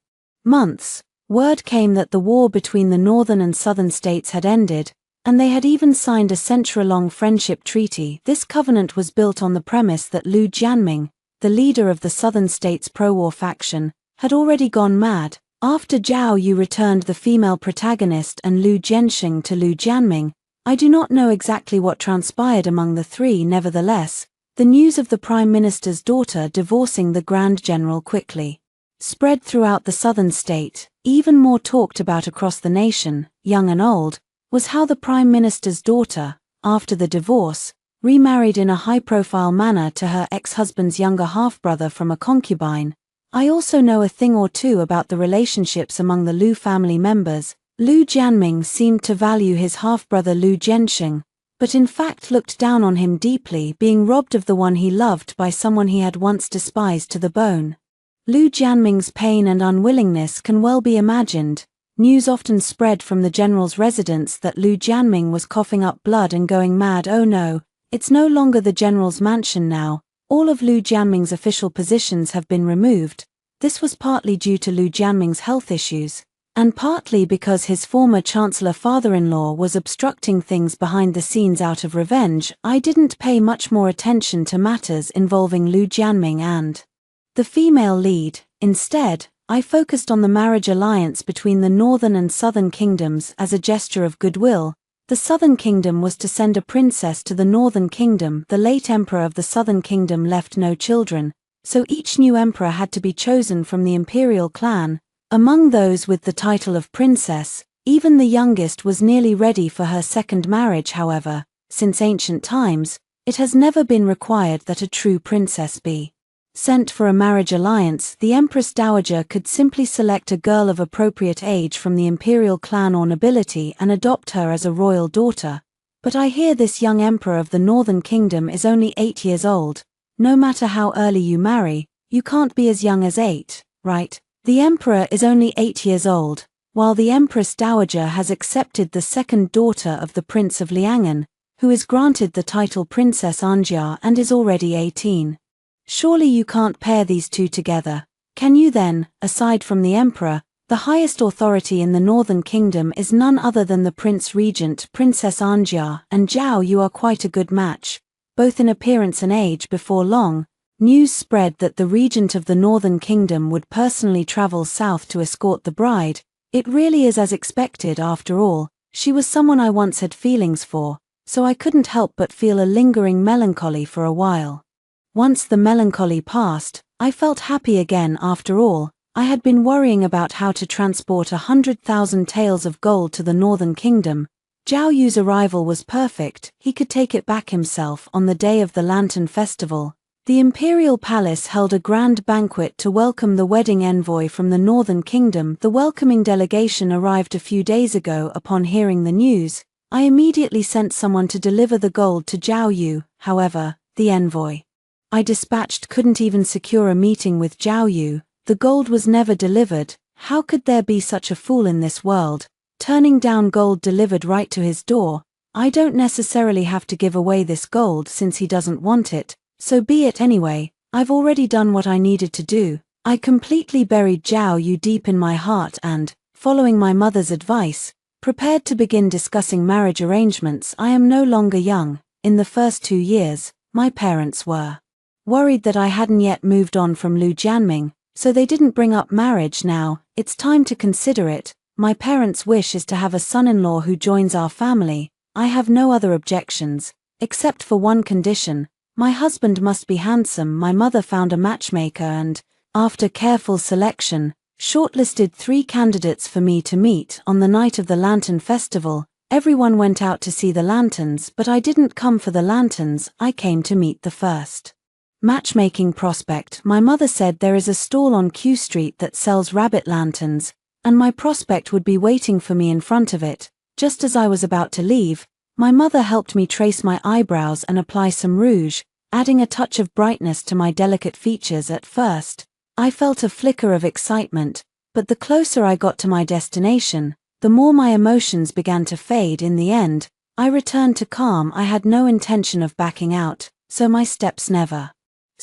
S1: months, word came that the war between the northern and southern states had ended, and they had even signed a century-long friendship treaty. This covenant was built on the premise that Lu Jianming, the leader of the southern states' pro-war faction, had already gone mad. After Zhao Yu returned the female protagonist and Lu Jianxing to Lu Jianming, I do not know exactly what transpired among the three. Nevertheless, the news of the Prime Minister's daughter divorcing the Grand General quickly spread throughout the southern state. Even more talked about across the nation, young and old, was how the Prime Minister's daughter, after the divorce, remarried in a high-profile manner to her ex-husband's younger half-brother from a concubine. I also know a thing or two about the relationships among the Lu family members. Lu Jianming seemed to value his half-brother Lu Jianxing, but in fact looked down on him deeply, being robbed of the one he loved by someone he had once despised to the bone. Lu Jianming's pain and unwillingness can well be imagined. News often spread from the general's residence that Lu Jianming was coughing up blood and going mad. Oh no, it's no longer the general's mansion now. All of Lu Jianming's official positions have been removed. This was partly due to Lu Jianming's health issues, and partly because his former chancellor father-in-law was obstructing things behind the scenes out of revenge. I didn't pay much more attention to matters involving Lu Jianming and the female lead. Instead, I focused on the marriage alliance between the northern and southern kingdoms. As a gesture of goodwill, the southern kingdom was to send a princess to the northern kingdom. The late emperor of the southern kingdom left no children, so each new emperor had to be chosen from the imperial clan. Among those with the title of princess, even the youngest was nearly ready for her second marriage. However, since ancient times, it has never been required that a true princess be sent for a marriage alliance. The Empress Dowager could simply select a girl of appropriate age from the imperial clan or nobility and adopt her as a royal daughter. But I hear this young emperor of the northern kingdom is only 8 years old. No matter how early you marry, you can't be as young as 8, right? The emperor is only 8 years old, while the Empress Dowager has accepted the second daughter of the Prince of Liang'an, who is granted the title Princess Anjia and is already 18. Surely you can't pair these two together, can you? Then, aside from the emperor, the highest authority in the northern kingdom is none other than the Prince Regent. Princess Anjia and Zhao Yu are quite a good match, both in appearance and age. Before long, news spread that the regent of the northern kingdom would personally travel south to escort the bride. It really is as expected. After all, she was someone I once had feelings for, so I couldn't help but feel a lingering melancholy for a while. Once the melancholy passed, I felt happy again. After all, I had been worrying about how to transport 100,000 taels of gold to the northern kingdom. Zhao Yu's arrival was perfect. He could take it back himself. On the day of the Lantern Festival, the imperial palace held a grand banquet to welcome the wedding envoy from the northern kingdom. The welcoming delegation arrived a few days ago. Upon hearing the news, I immediately sent someone to deliver the gold to Zhao Yu. However, the envoy I dispatched couldn't even secure a meeting with Zhao Yu. The gold was never delivered. How could there be such a fool in this world, turning down gold delivered right to his door? I don't necessarily have to give away this gold since he doesn't want it, so be it anyway. I've already done what I needed to do. I completely buried Zhao Yu deep in my heart and, following my mother's advice, prepared to begin discussing marriage arrangements. I am no longer young. In the first 2 years, my parents were worried that I hadn't yet moved on from Lu Jianming, so they didn't bring up marriage. Now, it's time to consider it. My parents' wish is to have a son-in-law who joins our family. I have no other objections, except for one condition. My husband must be handsome. My mother found a matchmaker and, after careful selection, shortlisted 3 candidates for me to meet. On the night of the Lantern Festival, everyone went out to see the lanterns, but I didn't come for the lanterns. I came to meet the first matchmaking prospect. My mother said there is a stall on Q Street that sells rabbit lanterns, and my prospect would be waiting for me in front of it. Just as I was about to leave, my mother helped me trace my eyebrows and apply some rouge, adding a touch of brightness to my delicate features. At first, I felt a flicker of excitement, but the closer I got to my destination, the more my emotions began to fade. In the end, I returned to calm. I had no intention of backing out, so my steps never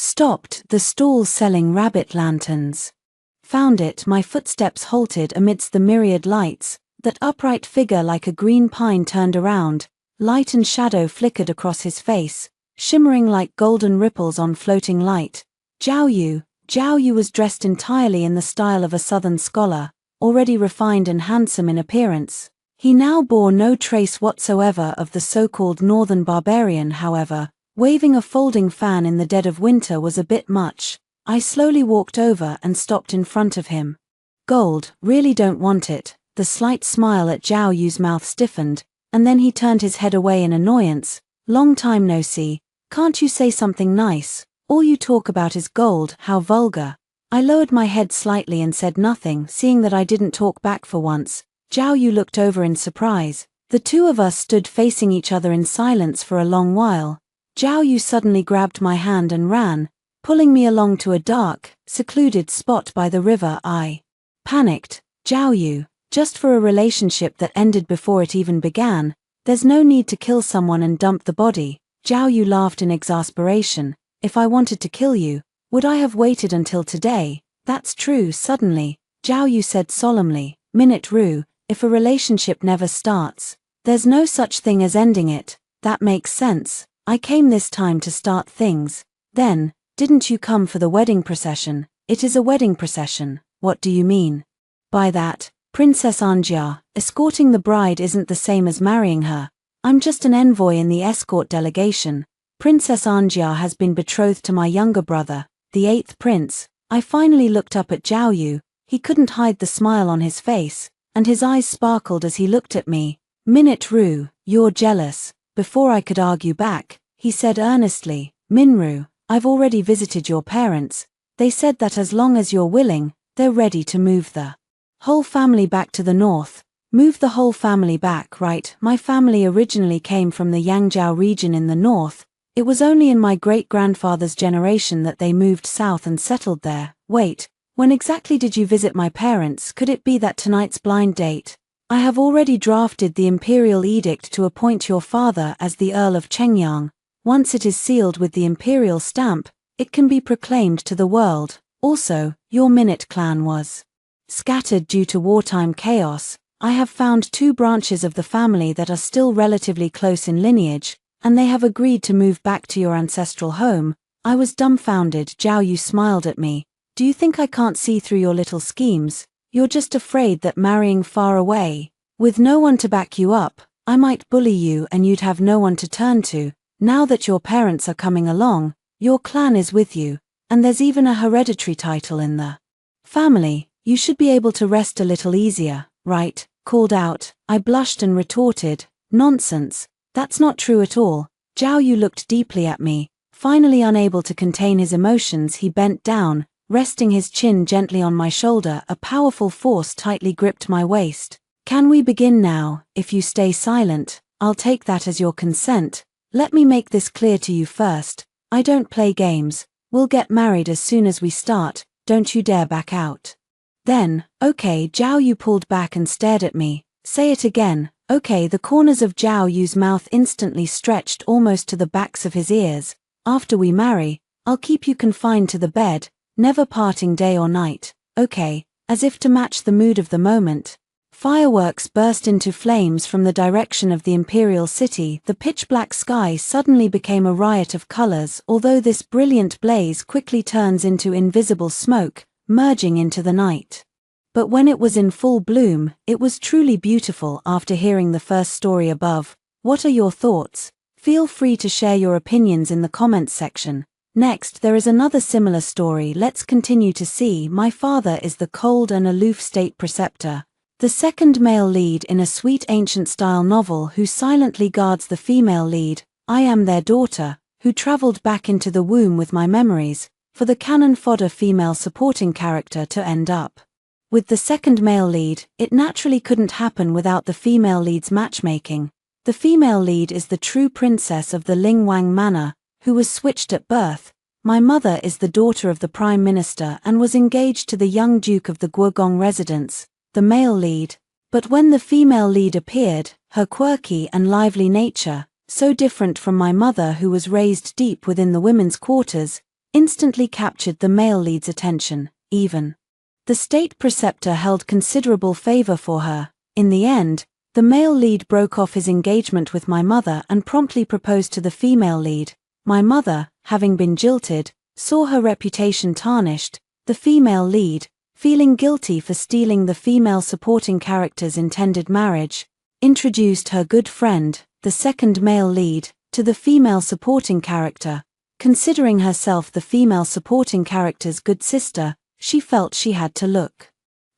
S1: Stopped the stall selling rabbit lanterns. Found it. My footsteps halted amidst the myriad lights. That upright figure like a green pine turned around. Light and shadow flickered across his face, shimmering like golden ripples on floating light. Zhao Yu was dressed entirely in the style of a southern scholar, already refined and handsome in appearance. He now bore no trace whatsoever of the so-called northern barbarian. However, waving a folding fan in the dead of winter was a bit much. I slowly walked over and stopped in front of him. Gold, really don't want it. The slight smile at Zhao Yu's mouth stiffened, and then he turned his head away in annoyance. Long time no see. Can't you say something nice? All you talk about is gold. How vulgar. I lowered my head slightly and said nothing, seeing that I didn't talk back for once. Zhao Yu looked over in surprise. The two of us stood facing each other in silence for a long while. Zhao Yu suddenly grabbed my hand and ran, pulling me along to a dark, secluded spot by the river. I panicked. Zhao Yu, just for a relationship that ended before it even began, there's no need to kill someone and dump the body. Zhao Yu laughed in exasperation. If I wanted to kill you, would I have waited until today? That's true. Suddenly, Zhao Yu said solemnly, Minute Ru, if a relationship never starts, there's no such thing as ending it. That makes sense. I came this time to start things. Then, didn't you come for the wedding procession? It is a wedding procession. What do you mean by that? Princess Anjia, escorting the bride isn't the same as marrying her. I'm just an envoy in the escort delegation. Princess Anjia has been betrothed to my younger brother, the 8th prince. I finally looked up at Zhao Yu. He couldn't hide the smile on his face, and his eyes sparkled as he looked at me. Minute Ru, you're jealous. Before I could argue back, he said earnestly, Minru, I've already visited your parents. They said that as long as you're willing, they're ready to move the whole family back to the north. Move the whole family back, right? My family originally came from the Yangzhou region in the north. It was only in my great-grandfather's generation that they moved south and settled there. Wait, when exactly did you visit my parents? Could it be that tonight's blind date? I have already drafted the imperial edict to appoint your father as the Earl of Chengyang. Once it is sealed with the imperial stamp, it can be proclaimed to the world. Also, your Minute clan was scattered due to wartime chaos. I have found 2 branches of the family that are still relatively close in lineage, and they have agreed to move back to your ancestral home. I was dumbfounded. Zhao Yu smiled at me. Do you think I can't see through your little schemes? You're just afraid that marrying far away, with no one to back you up, I might bully you and you'd have no one to turn to. Now that your parents are coming along, your clan is with you, and there's even a hereditary title in the family. You should be able to rest a little easier, right? Called out. I blushed and retorted, nonsense. That's not true at all. Zhao Yu looked deeply at me. Finally unable to contain his emotions, he bent down, resting his chin gently on my shoulder. A powerful force tightly gripped my waist. Can we begin now? If you stay silent, I'll take that as your consent. Let me make this clear to you first. I don't play games. We'll get married as soon as we start. Don't you dare back out. Then, okay. Zhao Yu pulled back and stared at me. Say it again. Okay. The corners of Zhao Yu's mouth instantly stretched almost to the backs of his ears. After we marry, I'll keep you confined to the bed, never parting day or night. Okay. As if to match the mood of the moment, fireworks burst into flames from the direction of the imperial city. The pitch-black sky suddenly became a riot of colors, although this brilliant blaze quickly turns into invisible smoke, merging into the night. But when it was in full bloom, it was truly beautiful. After hearing the first story above, what are your thoughts? Feel free to share your opinions in the comments section. Next, there is another similar story. Let's continue to see. My father is the cold and aloof state preceptor, the second male lead in a sweet ancient-style novel who silently guards the female lead. I am their daughter, who traveled back into the womb with my memories, for the cannon fodder female supporting character to end up with the second male lead. It naturally couldn't happen without the female lead's matchmaking. The female lead is the true princess of the Lingwang Manor, who was switched at birth. My mother is the daughter of the Prime Minister and was engaged to the young Duke of the Guogong residence, the male lead. But when the female lead appeared, her quirky and lively nature, so different from my mother who was raised deep within the women's quarters, instantly captured the male lead's attention. Even the state preceptor held considerable favor for her. In the end, the male lead broke off his engagement with my mother and promptly proposed to the female lead. My mother, having been jilted, saw her reputation tarnished. The female lead, feeling guilty for stealing the female supporting character's intended marriage, introduced her good friend, the second male lead, to the female supporting character. Considering herself the female supporting character's good sister, she felt she had to look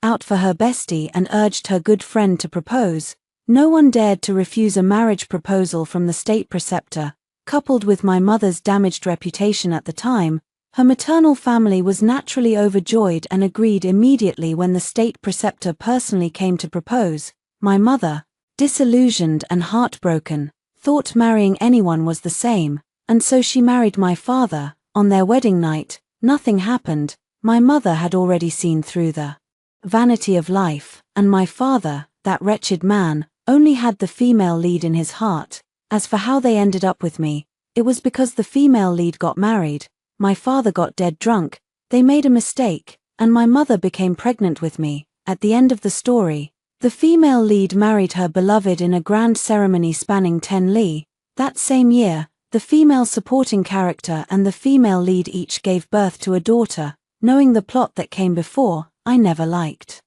S1: out for her bestie and urged her good friend to propose. No one dared to refuse a marriage proposal from the state preceptor. Coupled with my mother's damaged reputation at the time, her maternal family was naturally overjoyed and agreed immediately when the state preceptor personally came to propose. My mother, disillusioned and heartbroken, thought marrying anyone was the same, and so she married my father. On their wedding night, nothing happened. My mother had already seen through the vanity of life, and my father, that wretched man, only had the female lead in his heart. As for how they ended up with me, it was because the female lead got married, my father got dead drunk, they made a mistake, and my mother became pregnant with me. At the end of the story, the female lead married her beloved in a grand ceremony spanning 10 li. That same year, the female supporting character and the female lead each gave birth to a daughter. Knowing the plot that came before, I never liked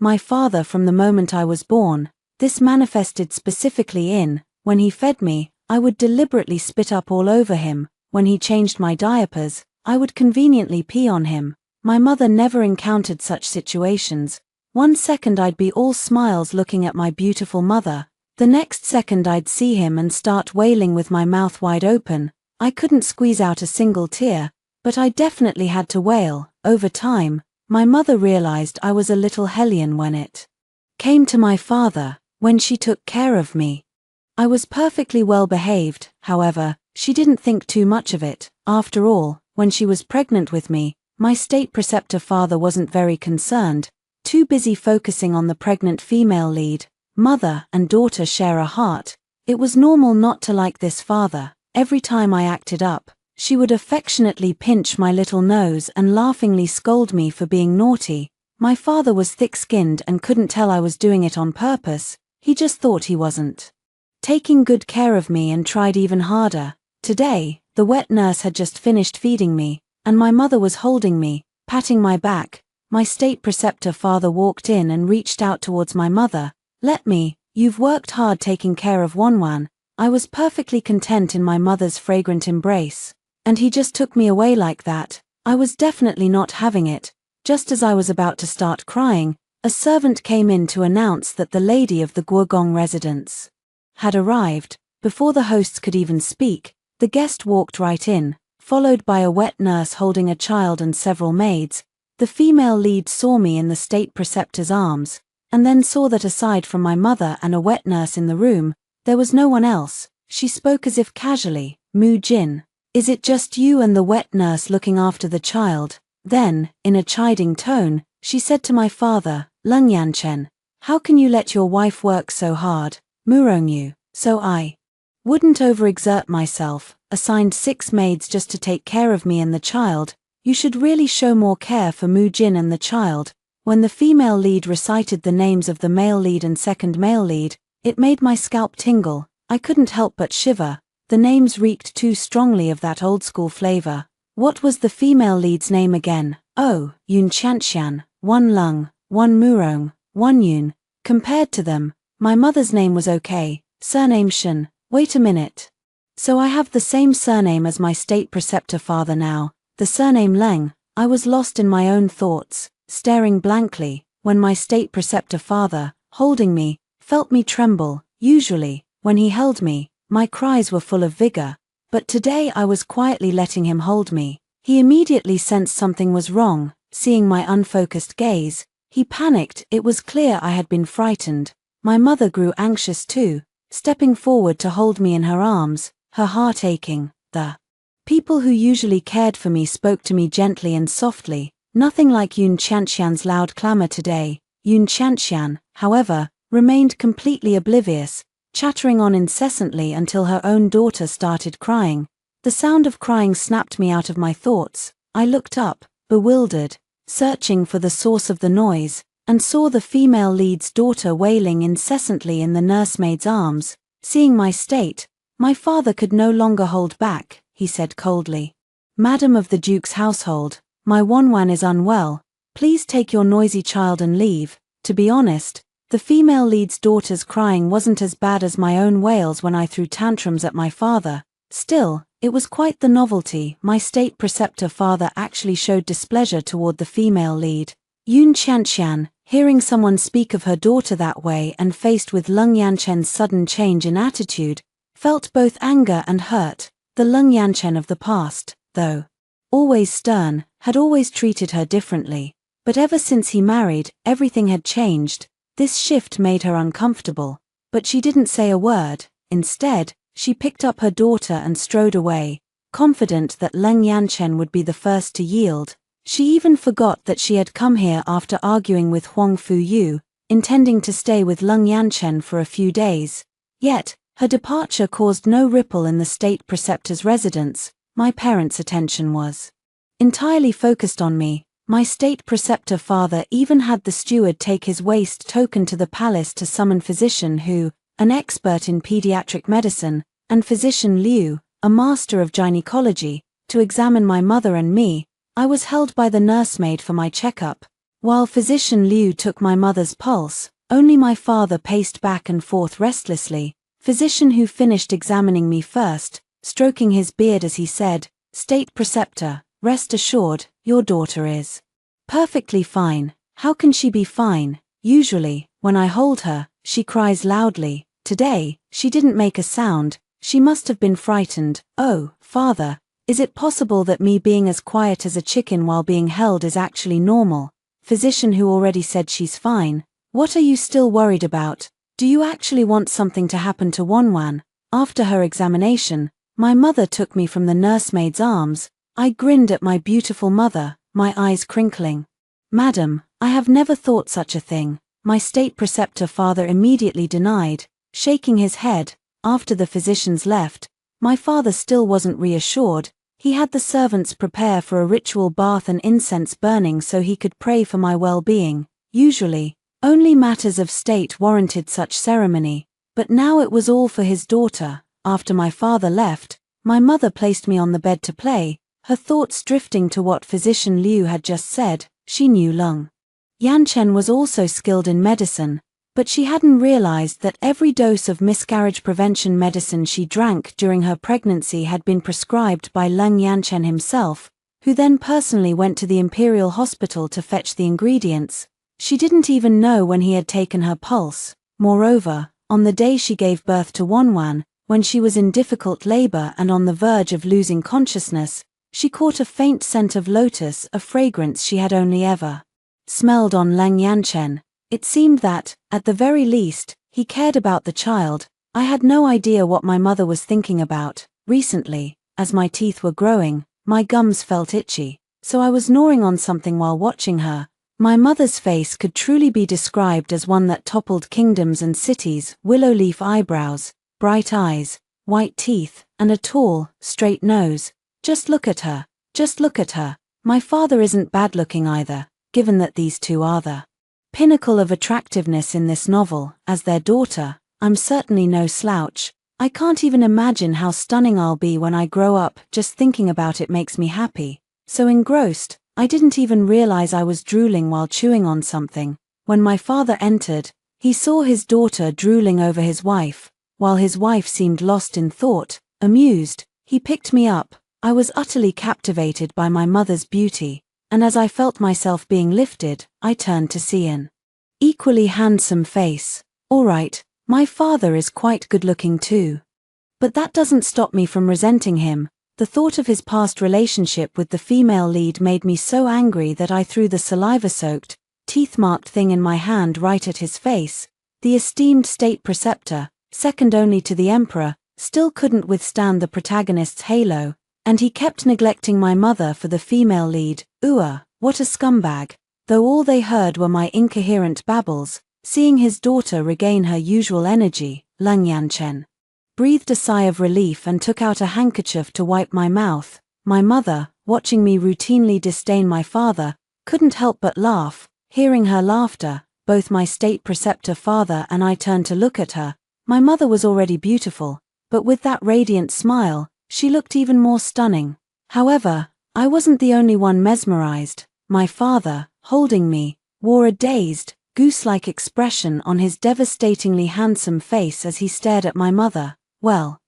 S1: my father from the moment I was born. This manifested specifically in, when he fed me, I would deliberately spit up all over him. When he changed my diapers, I would conveniently pee on him. My mother never encountered such situations. One second I'd be all smiles looking at my beautiful mother, the next second I'd see him and start wailing with my mouth wide open. I couldn't squeeze out a single tear, but I definitely had to wail. Over time, my mother realized I was a little hellion when it came to my father. When she took care of me, I was perfectly well behaved. However, she didn't think too much of it. After all, when she was pregnant with me, my state preceptor father wasn't very concerned, too busy focusing on the pregnant female lead. Mother and daughter share a heart. It was normal not to like this father. Every time I acted up, she would affectionately pinch my little nose and laughingly scold me for being naughty. My father was thick-skinned and couldn't tell I was doing it on purpose. He just thought he wasn't taking good care of me and tried even harder. Today, the wet nurse had just finished feeding me, and my mother was holding me, patting my back. My state preceptor father walked in and reached out towards my mother. "Let me, you've worked hard taking care of Wanwan." I was perfectly content in my mother's fragrant embrace, and he just took me away like that. I was definitely not having it. Just as I was about to start crying, a servant came in to announce that the lady of the Guogong residence had arrived. Before the hosts could even speak, the guest walked right in, followed by a wet nurse holding a child and several maids. The female lead saw me in the state preceptor's arms, and then saw that aside from my mother and a wet nurse in the room, there was no one else. She spoke as if casually. "Mu Jin, is it just you and the wet nurse looking after the child?" Then, in a chiding tone, she said to my father, "Lung Yanchen, how can you let your wife work so hard? Murongyu, so I wouldn't overexert myself, assigned 6 maids just to take care of me and the child. You should really show more care for Mu Jin and the child." When the female lead recited the names of the male lead and second male lead, it made my scalp tingle. I couldn't help but shiver. The names reeked too strongly of that old-school flavor. What was the female lead's name again? Oh, Yun Chanshan, One Lung, One Murong, One Yun. Compared to them, my mother's name was okay. Surname Shen. Wait a minute. So I have the same surname as my state preceptor father now, the surname Leng. I was lost in my own thoughts, staring blankly, when my state preceptor father, holding me, felt me tremble. Usually, when he held me, my cries were full of vigor, but today I was quietly letting him hold me. He immediately sensed something was wrong. Seeing my unfocused gaze, he panicked. It was clear I had been frightened. My mother grew anxious too, stepping forward to hold me in her arms, her heart aching. The people who usually cared for me spoke to me gently and softly, nothing like Yun Chanshan's loud clamor today. Yun Chanshan, however, remained completely oblivious, chattering on incessantly until her own daughter started crying. The sound of crying snapped me out of my thoughts. I looked up, bewildered, searching for the source of the noise, and saw the female lead's daughter wailing incessantly in the nursemaid's arms. Seeing my state, my father could no longer hold back. He said coldly, "Madam of the Duke's household, my Wonwan is unwell. Please take your noisy child and leave." To be honest, the female lead's daughter's crying wasn't as bad as my own wails when I threw tantrums at my father. Still, it was quite the novelty. My state preceptor father actually showed displeasure toward the female lead. Yun Qianqian, hearing someone speak of her daughter that way and faced with Leng Yanchen's sudden change in attitude, felt both anger and hurt. The Leng Yanchen of the past, though always stern, had always treated her differently. But ever since he married, everything had changed. This shift made her uncomfortable. But she didn't say a word. Instead, she picked up her daughter and strode away, confident that Leng Yanchen would be the first to yield. She even forgot that she had come here after arguing with Huang Fuyu, intending to stay with Leng Yanchen for a few days. Yet, her departure caused no ripple in the state preceptor's residence. My parents' attention was entirely focused on me. My state preceptor father even had the steward take his waste token to the palace to summon physician Hu, an expert in pediatric medicine, and physician Liu, a master of gynecology, to examine my mother and me. I was held by the nursemaid for my checkup. While physician Liu took my mother's pulse, only my father paced back and forth restlessly. Physician Hu finished examining me first, stroking his beard as he said, "State preceptor, rest assured, your daughter is perfectly fine." "How can she be fine? Usually, when I hold her, she cries loudly. Today, she didn't make a sound. She must have been frightened." "Oh, father, is it possible that me being as quiet as a chicken while being held is actually normal?" Physician Hu already said she's fine. "What are you still worried about? Do you actually want something to happen to Wonwan?" After her examination, my mother took me from the nursemaid's arms. I grinned at my beautiful mother, my eyes crinkling. "Madam, I have never thought such a thing," my state preceptor father immediately denied, shaking his head. After the physicians left, my father still wasn't reassured. He had the servants prepare for a ritual bath and incense burning so he could pray for my well-being. Usually, only matters of state warranted such ceremony, but now it was all for his daughter. After my father left, my mother placed me on the bed to play, her thoughts drifting to what physician Liu had just said. She knew Leng Yanchen was also skilled in medicine, but she hadn't realized that every dose of miscarriage prevention medicine she drank during her pregnancy had been prescribed by Leng Yanchen himself, who then personally went to the Imperial Hospital to fetch the ingredients. She didn't even know when he had taken her pulse. Moreover, on the day she gave birth to Wonwan, when she was in difficult labor and on the verge of losing consciousness, she caught a faint scent of lotus, a fragrance she had only ever smelled on Leng Yanchen. It seemed that, at the very least, he cared about the child. I had no idea what my mother was thinking about. Recently, as my teeth were growing, my gums felt itchy, so I was gnawing on something while watching her. My mother's face could truly be described as one that toppled kingdoms and cities: willow leaf eyebrows, bright eyes, white teeth, and a tall, straight nose. Just look at her. Just look at her. My father isn't bad-looking either, given that these two are the pinnacle of attractiveness in this novel. As their daughter, I'm certainly no slouch. I can't even imagine how stunning I'll be when I grow up. Just thinking about it makes me happy. So engrossed, I didn't even realize I was drooling while chewing on something. When my father entered, he saw his daughter drooling over his wife. While his wife seemed lost in thought, amused, he picked me up. I was utterly captivated by my mother's beauty, and as I felt myself being lifted, I turned to see an equally handsome face. All right, my father is quite good-looking too. But that doesn't stop me from resenting him. The thought of his past relationship with the female lead made me so angry that I threw the saliva-soaked, teeth-marked thing in my hand right at his face. The esteemed state preceptor, second only to the emperor, still couldn't withstand the protagonist's halo, and he kept neglecting my mother for the female lead. What a scumbag. Though all they heard were my incoherent babbles, seeing his daughter regain her usual energy, Leng Yanchen breathed a sigh of relief and took out a handkerchief to wipe my mouth. My mother, watching me routinely disdain my father, couldn't help but laugh. Hearing her laughter, both my state preceptor father and I turned to look at her. My mother was already beautiful, but with that radiant smile, she looked even more stunning. However, I wasn't the only one mesmerized. My father, holding me, wore a dazed, goose-like expression on his devastatingly handsome face as he stared at my mother. Well,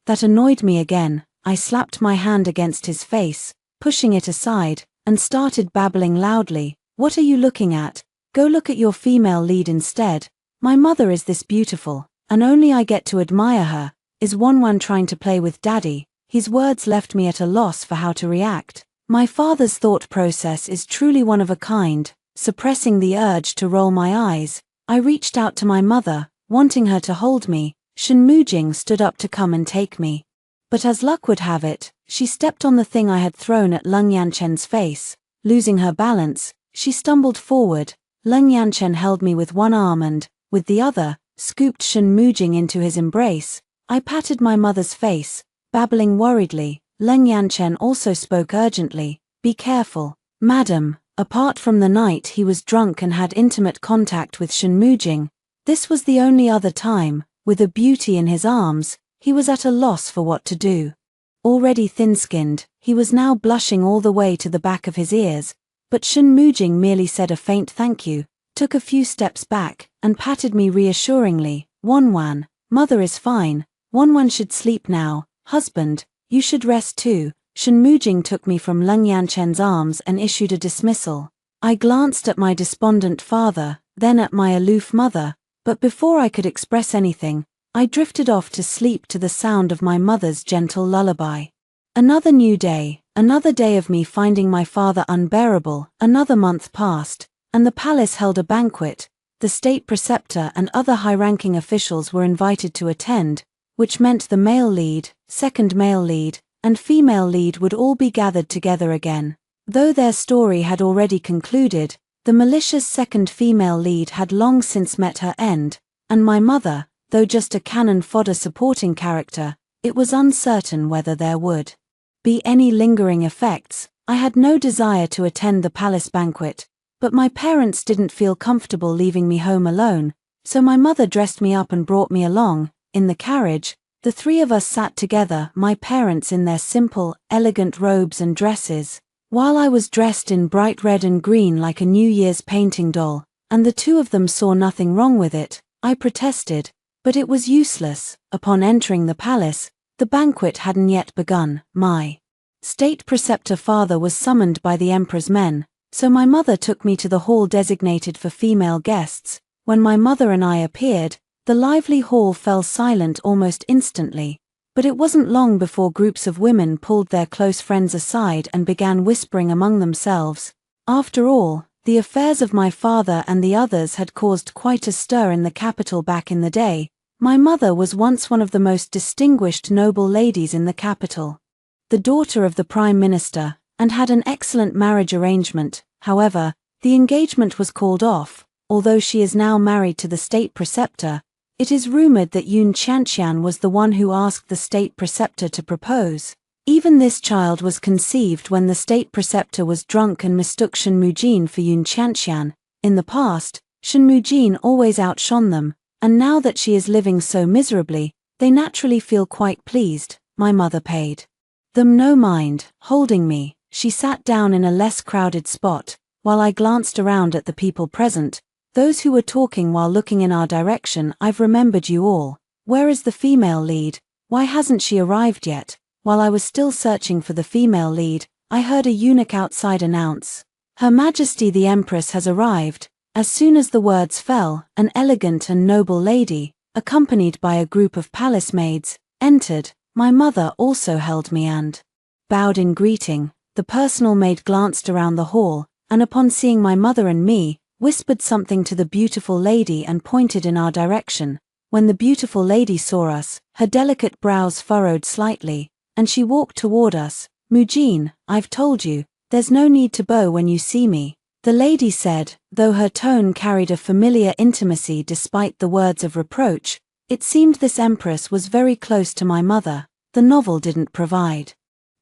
S1: that annoyed me again. I slapped my hand against his face, pushing it aside, and started babbling loudly. "What are you looking at? Go look at your female lead instead. My mother is this beautiful, and only I get to admire her. Is one trying to play with daddy?" His words left me at a loss for how to react. My father's thought process is truly one of a kind. Suppressing the urge to roll my eyes, I reached out to my mother, wanting her to hold me. Shen Mujing stood up to come and take me. But as luck would have it, she stepped on the thing I had thrown at Leng Yanchen's face. Losing her balance, she stumbled forward. Leng Yanchen held me with one arm and, with the other, scooped Shen Mujing into his embrace. I patted my mother's face, babbling worriedly. Leng Yanchen also spoke urgently. "Be careful, madam." Apart from the night he was drunk and had intimate contact with Shen Mujing, this was the only other time. With a beauty in his arms, he was at a loss for what to do. Already thin-skinned, he was now blushing all the way to the back of his ears, but Shen Mujing merely said a faint thank you, took a few steps back, and patted me reassuringly. "Wanwan, mother is fine. Wanwan should sleep now. Husband, you should rest too." Shen Mujing took me from Leng Yanchen's arms and issued a dismissal. I glanced at my despondent father, then at my aloof mother, but before I could express anything, I drifted off to sleep to the sound of my mother's gentle lullaby. Another new day, another day of me finding my father unbearable. Another month passed, and the palace held a banquet. The state preceptor and other high-ranking officials were invited to attend, which meant the male lead, second male lead, and female lead would all be gathered together again. Though their story had already concluded, the malicious second female lead had long since met her end, and my mother, though just a cannon fodder supporting character, it was uncertain whether there would be any lingering effects. I had no desire to attend the palace banquet, but my parents didn't feel comfortable leaving me home alone, so my mother dressed me up and brought me along. In the carriage, the three of us sat together, my parents in their simple, elegant robes and dresses, while I was dressed in bright red and green like a New Year's painting doll, and the two of them saw nothing wrong with it. I protested, but it was useless. Upon entering the palace, the banquet hadn't yet begun. My state preceptor father was summoned by the emperor's men, so my mother took me to the hall designated for female guests. When my mother and I appeared, the lively hall fell silent almost instantly, but it wasn't long before groups of women pulled their close friends aside and began whispering among themselves. After all, the affairs of my father and the others had caused quite a stir in the capital back in the day. My mother was once one of the most distinguished noble ladies in the capital, the daughter of the prime minister, and had an excellent marriage arrangement. However, the engagement was called off. Although she is now married to the state preceptor, it is rumored that Yun Qianqian was the one who asked the state preceptor to propose. Even this child was conceived when the state preceptor was drunk and mistook Shen Mujin for Yun Qianqian. In the past, Shen Mujin always outshone them, and now that she is living so miserably, they naturally feel quite pleased. My mother paid them no mind. Holding me, she sat down in a less crowded spot, while I glanced around at the people present. Those who were talking while looking in our direction. "I've remembered you all. Where is the female lead? Why hasn't she arrived yet?" While I was still searching for the female lead, I heard a eunuch outside announce, "Her Majesty the Empress has arrived." As soon as the words fell, an elegant and noble lady, accompanied by a group of palace maids, entered. My mother also held me and bowed in greeting. The personal maid glanced around the hall, and upon seeing my mother and me, whispered something to the beautiful lady and pointed in our direction. When the beautiful lady saw us, her delicate brows furrowed slightly, and she walked toward us. "Mujin, I've told you, there's no need to bow when you see me," the lady said, though her tone carried a familiar intimacy despite the words of reproach. It seemed this empress was very close to my mother. The novel didn't provide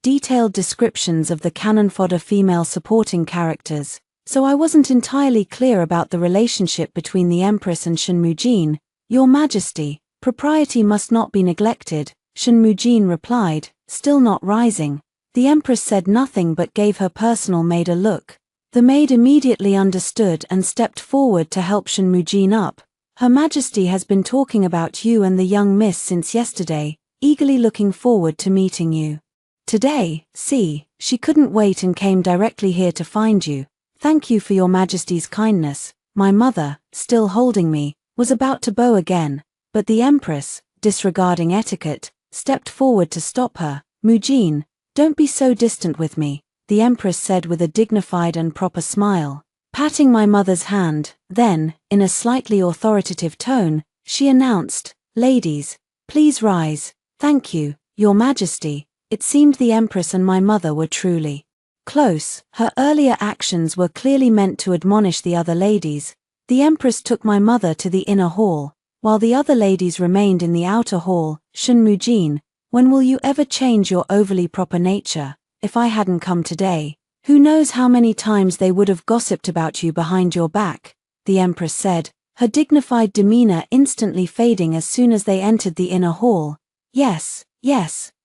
S1: detailed descriptions of the canon fodder female supporting characters, so I wasn't entirely clear about the relationship between the empress and Shinmujin. Your Majesty, propriety must not be neglected, Shinmujin replied, still not rising. The empress said nothing but gave her personal maid a look. The maid immediately understood and stepped forward to help Shinmujin up. Her Majesty has been talking about you and the young miss since yesterday, eagerly looking forward to meeting you today. See, she couldn't wait and came directly here to find you. Thank you for your Majesty's kindness. My mother, still holding me, was about to bow again, but the empress, disregarding etiquette, stepped forward to stop her. Mujin, don't be so distant with me, the empress said with a dignified and proper smile, patting my mother's hand. Then, in a slightly authoritative tone, she announced, ladies, please rise. Thank you, Your Majesty. It seemed the empress and my mother were truly close. Her earlier actions were clearly meant to admonish the other ladies. The empress took my mother to the inner hall, while the other ladies remained in the outer hall. Shinmujin, when will you ever change your overly proper nature? If I hadn't come today, who knows how many times they would have gossiped about you behind your back, the empress said, her dignified demeanor instantly fading as soon as they entered the inner hall. Yes,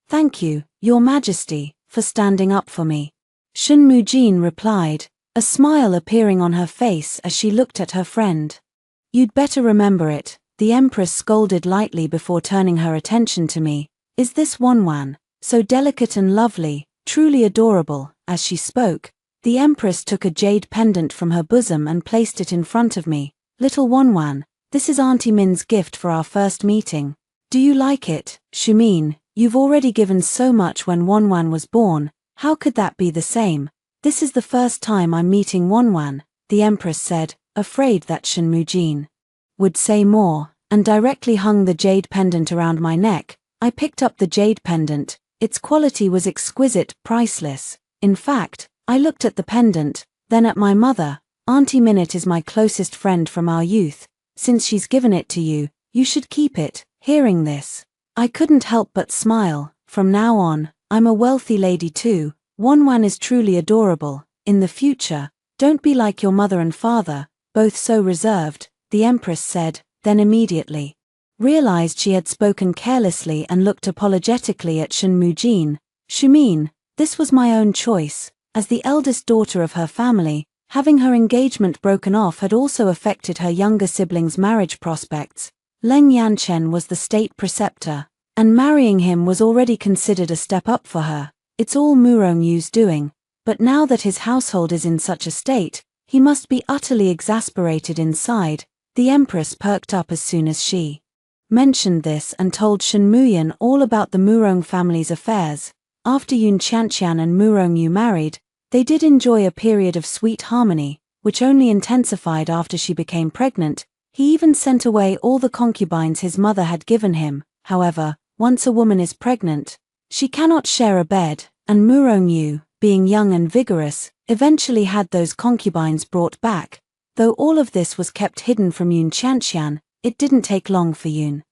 S1: thank you, Your Majesty, for standing up for me, Shinmujin replied, a smile appearing on her face as she looked at her friend. You'd better remember it, the empress scolded lightly before turning her attention to me. Is this Wanwan, so delicate and lovely, truly adorable? As she spoke, the empress took a jade pendant from her bosom and placed it in front of me. Little Wanwan, this is Auntie Min's gift for our first meeting. Do you like it, Shumin? You've already given so much when Wanwan was born, how could that be the same? This is the first time I'm meeting Wanwan, the empress said, afraid that Shinmujin would say more, and directly hung the jade pendant around my neck. I picked up the jade pendant. Its quality was exquisite, priceless. In fact, I looked at the pendant, then at my mother. Auntie Minute is my closest friend from our youth. Since she's given it to you, you should keep it. Hearing this, I couldn't help but smile. From now on, I'm a wealthy lady too. Wanwan is truly adorable. In the future, don't be like your mother and father, both so reserved, the empress said, then immediately realized she had spoken carelessly and looked apologetically at Shinmujin. Shumin, this was my own choice. As the eldest daughter of her family, having her engagement broken off had also affected her younger siblings' marriage prospects. Leng Yanchen was the state preceptor, and marrying him was already considered a step up for her. It's all Murong Yu's doing, but now that his household is in such a state, he must be utterly exasperated inside. The empress perked up as soon as she mentioned this and told Shinmuyan all about the Murong family's affairs. After Yun Qianqian and Murong Yu married, they did enjoy a period of sweet harmony, which only intensified after she became pregnant. He even sent away all the concubines his mother had given him. However, once a woman is pregnant, she cannot share a bed, and Murong Yu, being young and vigorous, eventually had those concubines brought back. Though all of this was kept hidden from Yun Qianqian, it didn't take long for Yun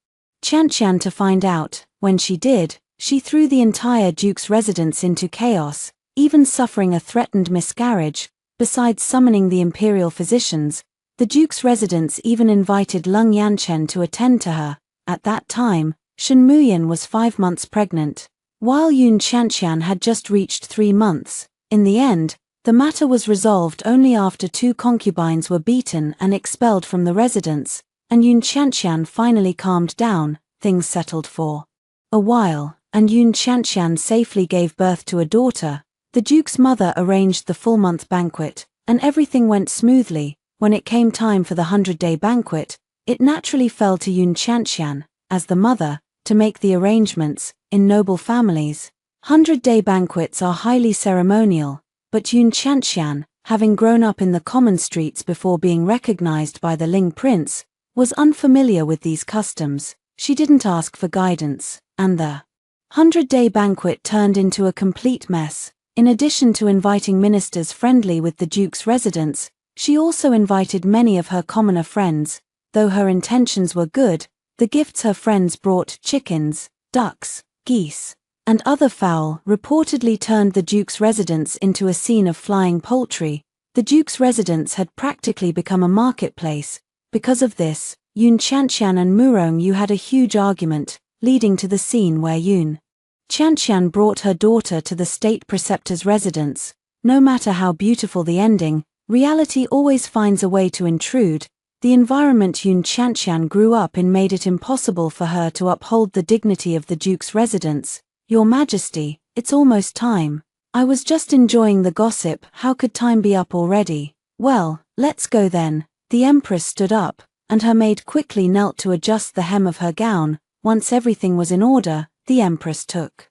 S1: Qianqian to find out. When she did, she threw the entire duke's residence into chaos, even suffering a threatened miscarriage. Besides summoning the imperial physicians, the duke's residence even invited Leng Yanchen to attend to her. At that time, Shinmuyan was 5 months pregnant, while Yun Qianqian had just reached 3 months. In the end, the matter was resolved only after 2 concubines were beaten and expelled from the residence, and Yun Qianqian finally calmed down. Things settled for a while, and Yun Qianqian safely gave birth to a daughter. The duke's mother arranged the full-month banquet, and everything went smoothly. When it came time for the 100-day banquet, it naturally fell to Yun Qianqian, as the mother, to make the arrangements. In noble families, 100-day banquets are highly ceremonial, but Yun Qianqian, having grown up in the common streets before being recognized by the Ling prince, was unfamiliar with these customs. She didn't ask for guidance, and the 100-day banquet turned into a complete mess. In addition to inviting ministers friendly with the duke's residence, she also invited many of her commoner friends. Though her intentions were good, The gifts her friends brought, chickens, ducks, geese, and other fowl, reportedly turned the Duke's residence into a scene of flying poultry. The Duke's residence had practically become a marketplace. Because of this, Yun Qianqian and Murong had a huge argument, leading to the scene where Yun Qianqian brought her daughter to the state preceptor's residence. No matter how beautiful the ending, reality always finds a way to intrude. The environment Yun Qianqian grew up in made it impossible for her to uphold the dignity of the Duke's residence. Your Majesty, it's almost time. I was just enjoying the gossip, how could time be up already? Well, let's go then. The Empress stood up, and her maid quickly knelt to adjust the hem of her gown. Once everything was in order, the Empress took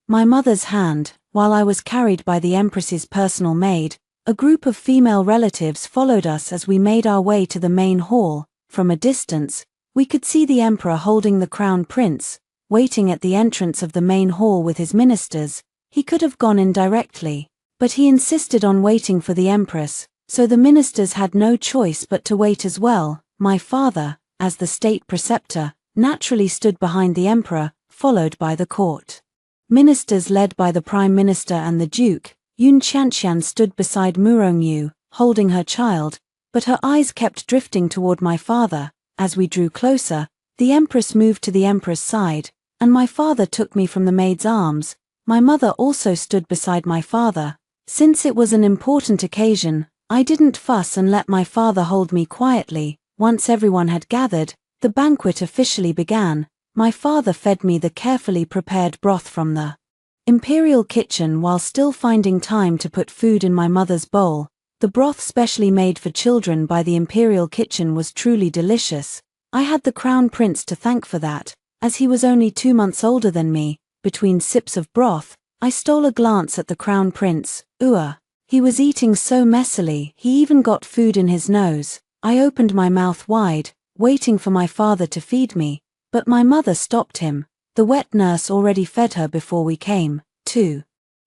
S1: my mother's hand. While I was carried by the Empress's personal maid, a group of female relatives followed us as we made our way to the main hall. From a distance, we could see the Emperor holding the Crown Prince, waiting at the entrance of the main hall with his ministers. He could have gone in directly, but he insisted on waiting for the Empress, so the ministers had no choice but to wait as well. My father, as the state preceptor, naturally stood behind the Emperor, followed by the court ministers led by the Prime Minister and the Duke. Yun Qianqian stood beside Murong, holding her child, but her eyes kept drifting toward my father. As we drew closer, the Empress moved to the Emperor's side, and my father took me from the maid's arms. My mother also stood beside my father. Since it was an important occasion, I didn't fuss and let my father hold me quietly. Once everyone had gathered, the banquet officially began. My father fed me the carefully prepared broth from the imperial kitchen while still finding time to put food in my mother's bowl. The broth specially made for children by the imperial kitchen was truly delicious. I had the Crown Prince to thank for that, as he was only 2 months older than me. Between sips of broth, I stole a glance at the Crown Prince. He was eating so messily, he even got food in his nose. I opened my mouth wide, waiting for my father to feed me, but my mother stopped him. The wet nurse already fed her before we came. Too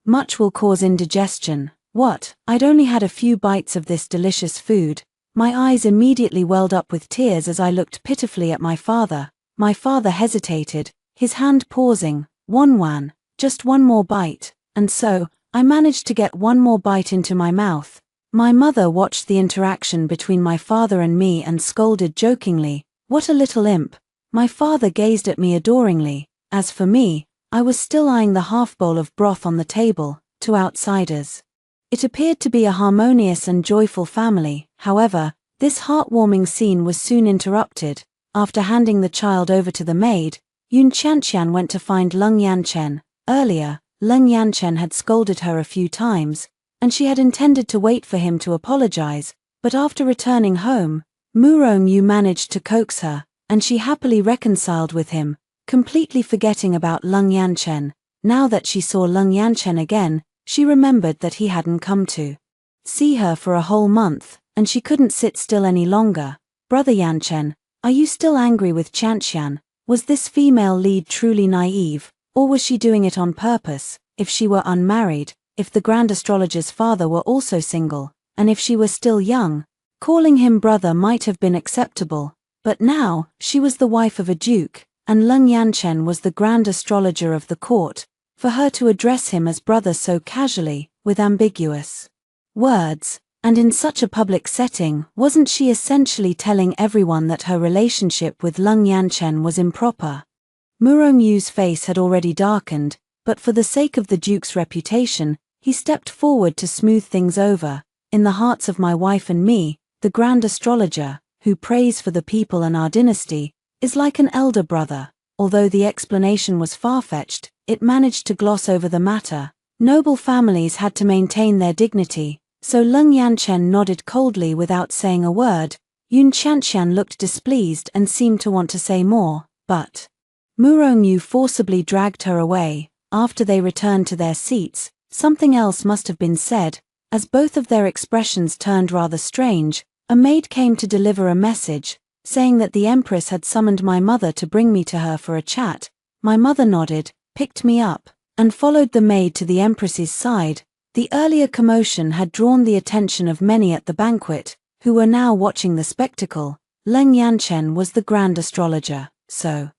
S1: much will cause indigestion. What? I'd only had a few bites of this delicious food. My eyes immediately welled up with tears as I looked pitifully at my father. My father hesitated, his hand pausing. Wan, just one more bite. And so, I managed to get one more bite into my mouth. My mother watched the interaction between my father and me and scolded jokingly, "What a little imp." My father gazed at me adoringly. As for me, I was still eyeing the half-bowl of broth on the table. To outsiders, it appeared to be a harmonious and joyful family. However, this heartwarming scene was soon interrupted. After handing the child over to the maid, Yun Qianqian went to find Leng Yanchen. Earlier, Leng Yanchen had scolded her a few times, and she had intended to wait for him to apologize, but after returning home, Murong managed to coax her, and she happily reconciled with him, completely forgetting about Leng Yanchen. Now that she saw Leng Yanchen again, she remembered that he hadn't come to see her for a whole month, and she couldn't sit still any longer. "Brother Yanchen, are you still angry with Qianqian? Was this female lead truly naive, or was she doing it on purpose? If she were unmarried, if the Grand Astrologer's father were also single, and if she were still young, calling him brother might have been acceptable. But now, she was the wife of a duke, and Leng Yanchen was the Grand Astrologer of the court. For her to address him as brother so casually, with ambiguous words, and in such a public setting, wasn't she essentially telling everyone that her relationship with Leng Yanchen was improper? Murong face had already darkened, but for the sake of the Duke's reputation, he stepped forward to smooth things over. "In the hearts of my wife and me, the Grand Astrologer, who prays for the people and our dynasty, is like an elder brother." Although the explanation was far-fetched, it managed to gloss over the matter. Noble families had to maintain their dignity, so Leng Yanchen nodded coldly without saying a word. Yun Qianqian looked displeased and seemed to want to say more, but Murong forcibly dragged her away. After they returned to their seats, something else must have been said. As both of their expressions turned rather strange, a maid came to deliver a message, saying that the Empress had summoned my mother to bring me to her for a chat. My mother nodded, picked me up, and followed the maid to the Empress's side. The earlier commotion had drawn the attention of many at the banquet, who were now watching the spectacle. Leng Yanchen was the Grand Astrologer. so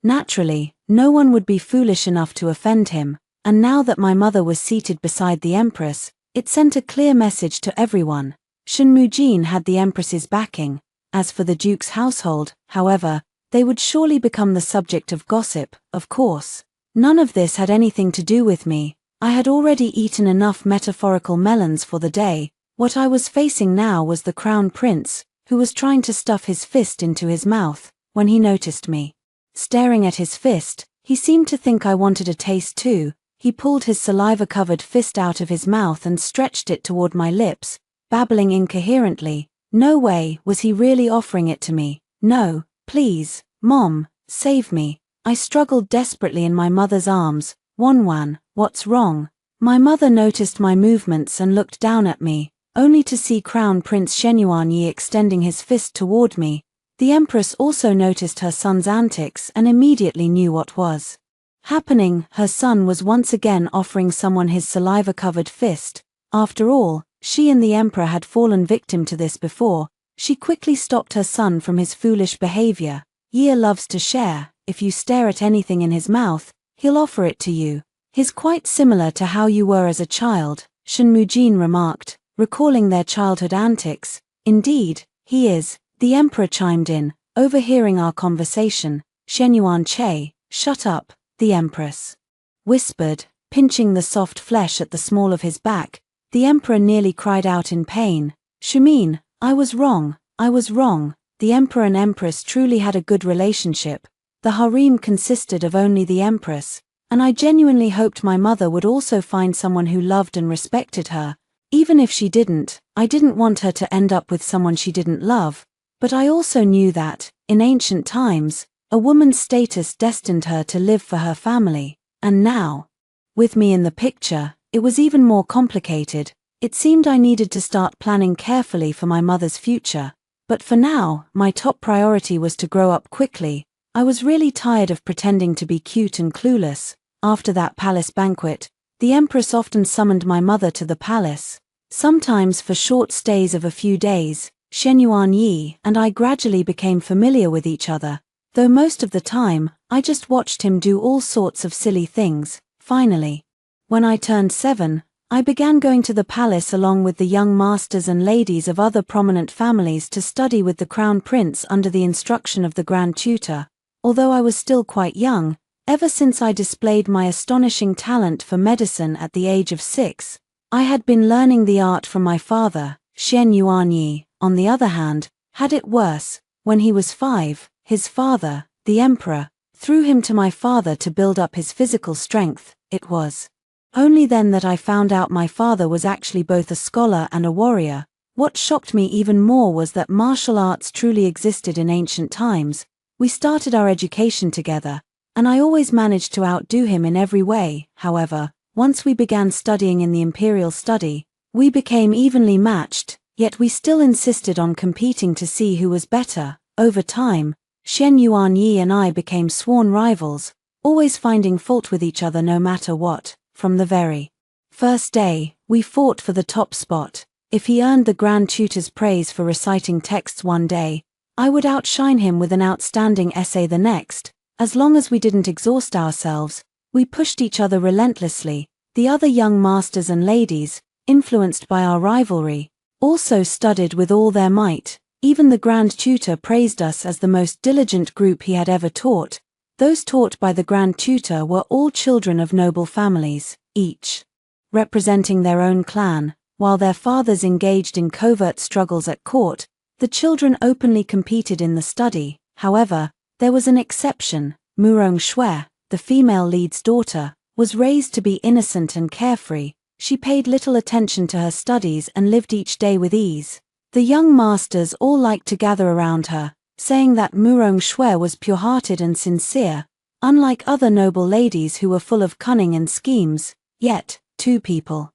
S1: naturally, no one would be foolish enough to offend him, and now that my mother was seated beside the Empress, it sent a clear message to everyone. Shen Mujin had the Empress's backing. As for the Duke's household, however, they would surely become the subject of gossip, of course. None of this had anything to do with me. I had already eaten enough metaphorical melons for the day. What I was facing now was the Crown Prince, who was trying to stuff his fist into his mouth. When he noticed me staring at his fist, he seemed to think I wanted a taste too. He pulled his saliva-covered fist out of his mouth and stretched it toward my lips, babbling incoherently. No way was he really offering it to me. No, please, Mom, save me. I struggled desperately in my mother's arms. Wanwan, what's wrong? My mother noticed my movements and looked down at me, only to see Crown Prince Shen Yuanyi extending his fist toward me. The Empress also noticed her son's antics and immediately knew what was happening. Her son was once again offering someone his saliva-covered fist. After all, she and the Emperor had fallen victim to this before. She quickly stopped her son from his foolish behavior. Ye loves to share. If you stare at anything in his mouth, he'll offer it to you. He's quite similar to how you were as a child, Shen Mujin remarked, recalling their childhood antics. Indeed, he is, the Emperor chimed in, overhearing our conversation. Shen Yuan Che, shut up, the Empress whispered, pinching the soft flesh at the small of his back. The Emperor nearly cried out in pain. Shumin, I was wrong. The Emperor and Empress truly had a good relationship. The harem consisted of only the Empress, and I genuinely hoped my mother would also find someone who loved and respected her. Even if she didn't, I didn't want her to end up with someone she didn't love. But I also knew that, in ancient times, a woman's status destined her to live for her family. And now, with me in the picture, it was even more complicated. It seemed I needed to start planning carefully for my mother's future. But for now, my top priority was to grow up quickly. I was really tired of pretending to be cute and clueless. After that palace banquet, the Empress often summoned my mother to the palace. Sometimes for short stays of a few days. Shen Yuanyi and I gradually became familiar with each other, though most of the time, I just watched him do all sorts of silly things. Finally, when I turned 7, I began going to the palace along with the young masters and ladies of other prominent families to study with the Crown Prince under the instruction of the Grand Tutor. Although I was still quite young, ever since I displayed my astonishing talent for medicine at the age of 6, I had been learning the art from my father. Shen Yuanyi, on the other hand, had it worse. When he was 5, his father, the Emperor, threw him to my father to build up his physical strength. It was only then that I found out my father was actually both a scholar and a warrior. What shocked me even more was that martial arts truly existed in ancient times. We started our education together, and I always managed to outdo him in every way. However, once we began studying in the Imperial Study, we became evenly matched, yet we still insisted on competing to see who was better. Over time, Shen Yuanyi and I became sworn rivals, always finding fault with each other no matter what. From the very first day, we fought for the top spot. If he earned the Grand Tutor's praise for reciting texts one day, I would outshine him with an outstanding essay the next. As long as we didn't exhaust ourselves, we pushed each other relentlessly. The other young masters and ladies, influenced by our rivalry, also studied with all their might. Even the Grand Tutor praised us as the most diligent group he had ever taught. Those taught by the Grand Tutor were all children of noble families, each representing their own clan. While their fathers engaged in covert struggles at court, the children openly competed in the study. However, there was an exception. Murong Shui, the female lead's daughter, was raised to be innocent and carefree. She paid little attention to her studies and lived each day with ease. The young masters all liked to gather around her, saying that Murong Shui was pure-hearted and sincere, unlike other noble ladies who were full of cunning and schemes. Yet, 2 people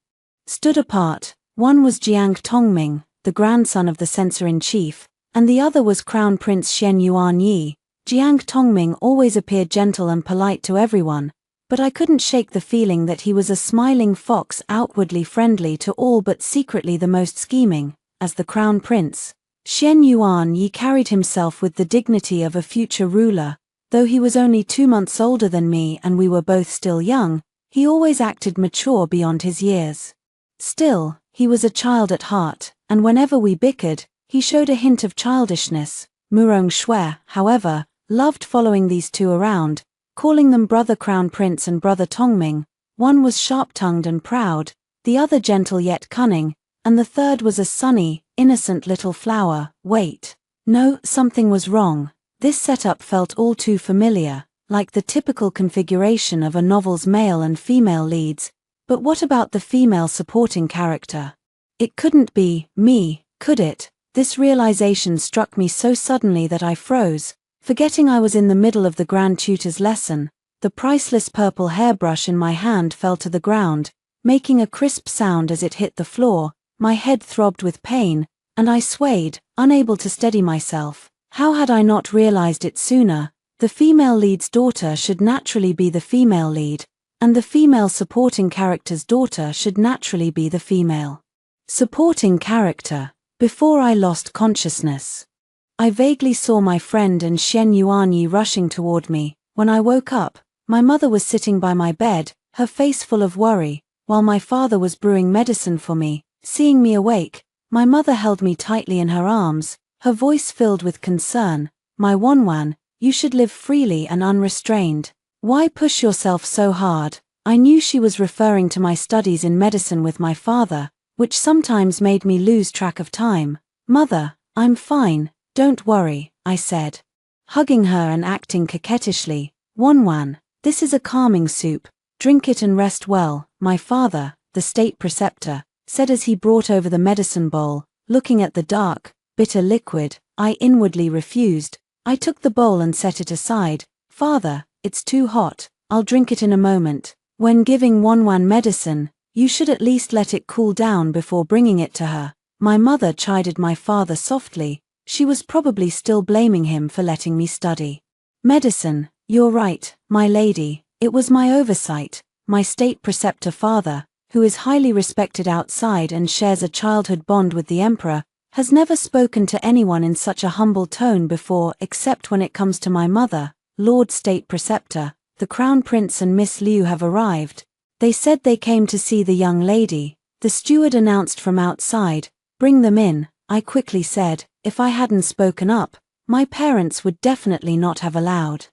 S1: stood apart. One was Jiang Tongming, the grandson of the censor-in-chief, and the other was Crown Prince Shen Yuanyi. Jiang Tongming always appeared gentle and polite to everyone, but I couldn't shake the feeling that he was a smiling fox, outwardly friendly to all but secretly the most scheming. As the Crown Prince, Shen Yuanyi carried himself with the dignity of a future ruler. Though he was only 2 months older than me and we were both still young, he always acted mature beyond his years. Still, he was a child at heart, and whenever we bickered, he showed a hint of childishness. Murong Shui, however, loved following these two around, calling them Brother Crown Prince and Brother Tongming. One was sharp-tongued and proud, the other gentle yet cunning, and the third was a sunny, innocent little flower. Wait. No, something was wrong. This setup felt all too familiar, like the typical configuration of a novel's male and female leads. But what about the female supporting character? It couldn't be me, could it? This realization struck me so suddenly that I froze, forgetting I was in the middle of the Grand Tutor's lesson. The priceless purple hairbrush in my hand fell to the ground, making a crisp sound as it hit the floor. My head throbbed with pain, and I swayed, unable to steady myself. How had I not realized it sooner? The female lead's daughter should naturally be the female lead, and the female supporting character's daughter should naturally be the female supporting character. Before I lost consciousness, I vaguely saw my friend and Shen Yuanyi rushing toward me. When I woke up, my mother was sitting by my bed, her face full of worry, while my father was brewing medicine for me. Seeing me awake, my mother held me tightly in her arms, her voice filled with concern. My Wanwan, you should live freely and unrestrained. Why push yourself so hard? I knew she was referring to my studies in medicine with my father, which sometimes made me lose track of time. Mother, I'm fine, don't worry, I said, hugging her and acting coquettishly. Wanwan, this is a calming soup, drink it and rest well, my father, the state preceptor, said as he brought over the medicine bowl. Looking at the dark, bitter liquid, I inwardly refused. I took the bowl and set it aside. Father, it's too hot, I'll drink it in a moment. When giving Wanwan medicine, you should at least let it cool down before bringing it to her. My mother chided my father softly. She was probably still blaming him for letting me study medicine. You're right, my lady, it was my oversight. My state preceptor father, who is highly respected outside and shares a childhood bond with the emperor, has never spoken to anyone in such a humble tone before, except when it comes to my mother. Lord State Preceptor, the Crown Prince and Miss Liu have arrived. They said they came to see the young lady. The steward announced from outside. Bring them in, I quickly said. If I hadn't spoken up, my parents would definitely not have allowed